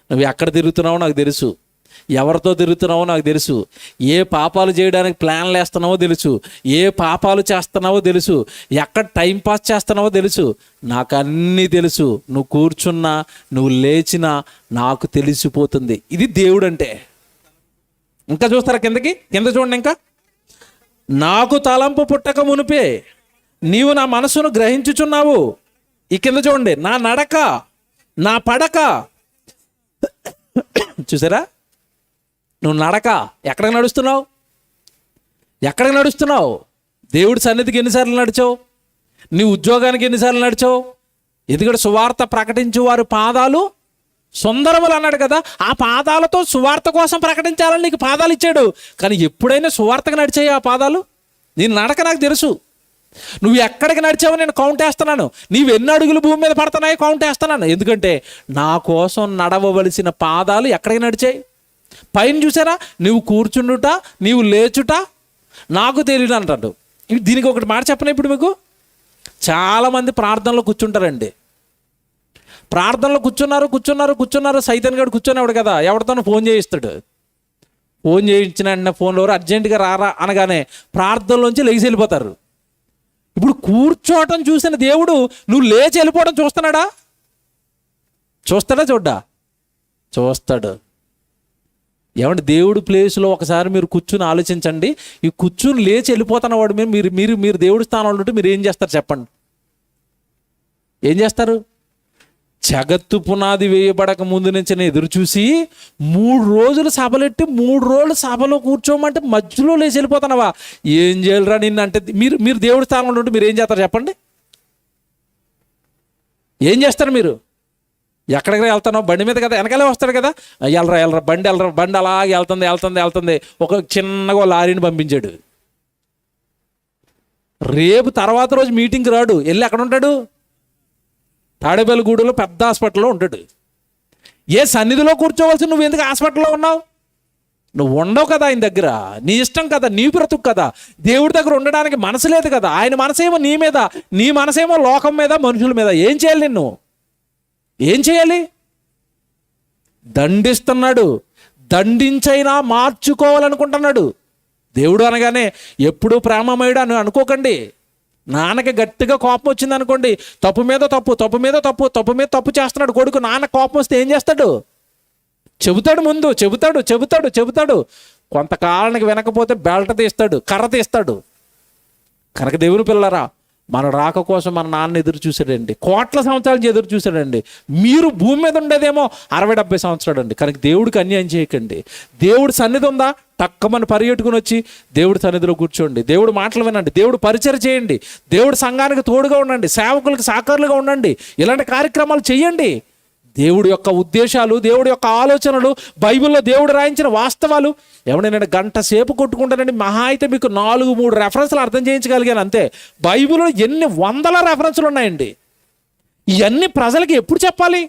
Speaker 1: నువ్వు ఎక్కడ తిరుగుతున్నావో నాకు తెలుసు, ఎవరితో తిరుగుతున్నావో నాకు తెలుసు, ఏ పాపాలు చేయడానికి ప్లాన్లు వేస్తున్నావో తెలుసు, ఏ పాపాలు చేస్తున్నావో తెలుసు, ఎక్కడ టైంపాస్ చేస్తున్నావో తెలుసు. నాకు అన్నీ తెలుసు. నువ్వు కూర్చున్నా, నువ్వు లేచినా నాకు తెలిసిపోతుంది. ఇది దేవుడు అంటే. ఇంకా చూస్తారా కిందకి? కింద చూడండి. ఇంకా నాకు తలంపు పుట్టక మునిపే నీవు నా మనసును గ్రహించుచున్నావు. ఈ కింద చూడండి, నా నడక, నా పడక. చూసారా? నువ్వు నడక, ఎక్కడికి నడుస్తున్నావు? ఎక్కడికి నడుస్తున్నావు? దేవుడి సన్నిధికి ఎన్నిసార్లు నడిచావు? నీ ఉద్యోగానికి ఎన్నిసార్లు నడిచావు? ఎందుకంటే సువార్త ప్రకటించు వారి పాదాలు సుందరములు అన్నాడు కదా. ఆ పాదాలతో సువార్త కోసం ప్రకటించాలని నీకు పాదాలు ఇచ్చాడు. కానీ ఎప్పుడైనా సువార్తకు నడిచాయి ఆ పాదాలు? నేను నడక నాకు తెలుసు. నువ్వు ఎక్కడికి నడిచావో నేను కౌంట్ వేస్తున్నాను. నీవు ఎన్ని అడుగులు భూమి మీద పడుతున్నాయో కౌంట్ వేస్తున్నాను. ఎందుకంటే నా కోసం నడవవలసిన పాదాలు ఎక్కడికి నడిచాయి? పైన చూసారా? నువ్వు కూర్చుండుట, నీవు లేచుట నాకు తెలియదు అంటాడు. దీనికి ఒకటి మాట చెప్పను. ఇప్పుడు మీకు చాలామంది ప్రార్థనలో కూర్చుంటారండి. ప్రార్థనలో కూర్చున్నారు. సైతాన్ గారు కూర్చునేవాడు కదా, ఎవరితోనో ఫోన్ చేయిస్తాడు. ఫోన్ చేయించిన ఫోన్లో అర్జెంటుగా రారా అనగానే ప్రార్థనలోంచి లేచి వెళ్ళిపోతారు. ఇప్పుడు కూర్చోవటం చూసిన దేవుడు నువ్వు లేచి వెళ్ళిపోవడం చూస్తున్నాడా? చూస్తాడా? చూస్తాడు. ఏమంటే దేవుడు ప్లేస్లో ఒకసారి మీరు కూర్చుని ఆలోచించండి. ఈ కూర్చుని లేచి వెళ్ళిపోతున్నవాడు మీరు దేవుడి స్థానంలో ఉంటే మీరు ఏం చేస్తారు చెప్పండి? ఏం చేస్తారు? జగత్తు పునాది వేయబడక ముందు నుంచి నేను ఎదురు చూసి 3 రోజులు సభలెట్టి 3 రోజులు సభలో కూర్చోమంటే మధ్యలో లేచి వెళ్ళిపోతున్నావా? ఏం చేయాలరా నిన్ను అంటే మీరు దేవుడి స్థానంలో ఉంటే మీరు ఏం చేస్తారు చెప్పండి? ఏం చేస్తారు మీరు? ఎక్కడికి వెళ్తానో బండి మీద కదా, వెనకాలే వస్తాడు కదా, వెళ్ళరా బండి అలాగే వెళ్తుంది. ఒక చిన్నగా లారీని పంపించాడు. రేపు తర్వాత రోజు మీటింగ్కి రాడు, వెళ్ళి ఎక్కడ ఉంటాడు? తాడేపల్లిగూడలో పెద్ద హాస్పిటల్లో ఉంటాడు. ఏ సన్నిధిలో కూర్చోవలసి నువ్వు ఎందుకు హాస్పిటల్లో ఉన్నావు? నువ్వు ఉండవు కదా ఆయన దగ్గర, నీ ఇష్టం కదా, నీ బ్రతుకు కదా. దేవుడి దగ్గర ఉండడానికి మనసు లేదు కదా. ఆయన మనసేమో నీ మీద, నీ మనసేమో లోకం మీద, మనుషుల మీద. ఏం చేయాలి నిన్ను? ఏం చేయాలి? దండిస్తున్నాడు, దండించైనా మార్చుకోవాలనుకుంటున్నాడు. దేవుడు అనగానే ఎప్పుడూ ప్రేమమయుడు అని అనుకోకండి. నాన్నకి గట్టిగా కోపం వచ్చింది అనుకోండి, తప్పు మీద తప్పు, తప్పు మీద తప్పు, తప్పు మీద తప్పు చేస్తున్నాడు కొడుకు. నాన్న కోపం వస్తే ఏం చేస్తాడు? చెబుతాడు, ముందు చెబుతాడు. కొంతకాలానికి వినకపోతే బెల్ట్ తీస్తాడు, కర్ర తీస్తాడు. కనుక దేవుని పిల్లరా, మన రాక కోసం మన నాన్న ఎదురు చూశాడండి. కోట్ల సంవత్సరాల నుంచి ఎదురు చూశాడండి. మీరు భూమి మీద ఉండేదేమో 60-70 సంవత్సరాలు అండి. కనుక దేవుడికి అన్యాయం చేయకండి. దేవుడి సన్నిధి ఉందా, టక్కమని పరిగెట్టుకుని వచ్చి దేవుడి సన్నిధిలో కూర్చోండి. దేవుడు మాటలు వినండి. దేవుడు పరిచయం చేయండి. దేవుడి సంఘానికి తోడుగా ఉండండి. సేవకులకు సాకారులుగా ఉండండి. ఇలాంటి కార్యక్రమాలు చేయండి. దేవుడి యొక్క ఉద్దేశాలు, దేవుడి యొక్క ఆలోచనలు, బైబిల్లో దేవుడు రాయించిన వాస్తవాలు ఎవరైనా గంట సేపు కొట్టుకుంటానండి. మహా అయితే మీకు 4-3 రెఫరెన్స్లు అర్థం చేయించగలిగాను అంతే. బైబిల్లో ఎన్ని వందల రెఫరెన్స్లు ఉన్నాయండి. ఇవన్నీ ప్రజలకి ఎప్పుడు చెప్పాలి?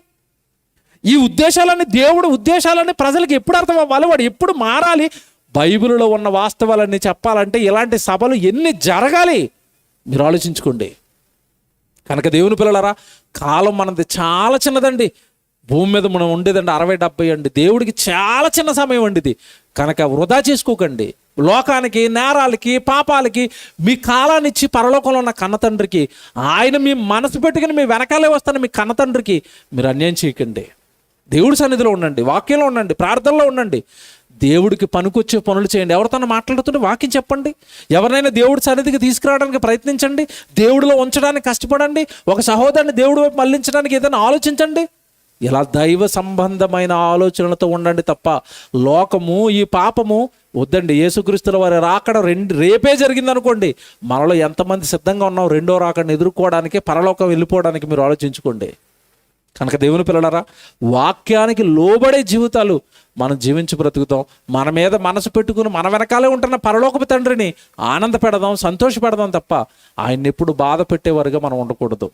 Speaker 1: ఈ ఉద్దేశాలన్నీ, దేవుడి ఉద్దేశాలన్నీ ప్రజలకు ఎప్పుడు అర్థం అవ్వాలి? వాడు ఎప్పుడు మారాలి? బైబిల్లో ఉన్న వాస్తవాలన్నీ చెప్పాలంటే ఇలాంటి సభలు ఎన్ని జరగాలి? మీరు ఆలోచించుకోండి. కనుక దేవుని పిల్లలారా, కాలం మనది చాలా చిన్నదండి. భూమి మీద మనం ఉండేదండి 60-70 అండి. దేవుడికి చాలా చిన్న సమయం అండి ఇది. కనుక వృధా చేసుకోకండి. లోకానికి, నేరాలకి, పాపాలకి మీ కాలాన్ని ఇచ్చి పరలోకంలో ఉన్న కన్నతండ్రికి, ఆయన మీ మనసు పెట్టుకుని మీ వెనకాలే వస్తాను మీ కన్నతండ్రికి మీరు అన్యాయం చేయకండి. దేవుడి సన్నిధిలో ఉండండి, వాక్యంలో ఉండండి, ప్రార్థనలో ఉండండి. దేవుడికి పనికొచ్చే పనులు చేయండి. ఎవరితో మాట్లాడుతుంటే వాక్యం చెప్పండి. ఎవరినైనా దేవుడి సన్నిధికి తీసుకురావడానికి ప్రయత్నించండి. దేవుడిలో ఉంచడానికి కష్టపడండి. ఒక సహోదరుని దేవుడి వైపు మళ్లించడానికి ఏదైనా ఆలోచించండి. ఇలా దైవ సంబంధమైన ఆలోచనలతో ఉండండి తప్ప లోకము, ఈ పాపము వద్దండి. యేసుక్రీస్తుల వారి రాకడ రేపే జరిగింది అనుకోండి, మనలో ఎంతమంది సిద్ధంగా ఉన్నాం రెండో రాకడని ఎదుర్కోవడానికి, పరలోకం వెళ్ళిపోవడానికి? మీరు ఆలోచించుకోండి. కనుక దేవుని పిల్లలారా, వాక్యానికి లోబడే జీవితాలు మనం జీవించి బ్రతుకుతాం. మన మీద మనసు పెట్టుకుని మన వెనకాలే ఉంటున్న పరలోకపు తండ్రిని ఆనంద పెడదాం, సంతోష పెడదాం తప్ప ఆయన్ని ఎప్పుడు బాధ పెట్టేవారుగా మనం ఉండకూడదు.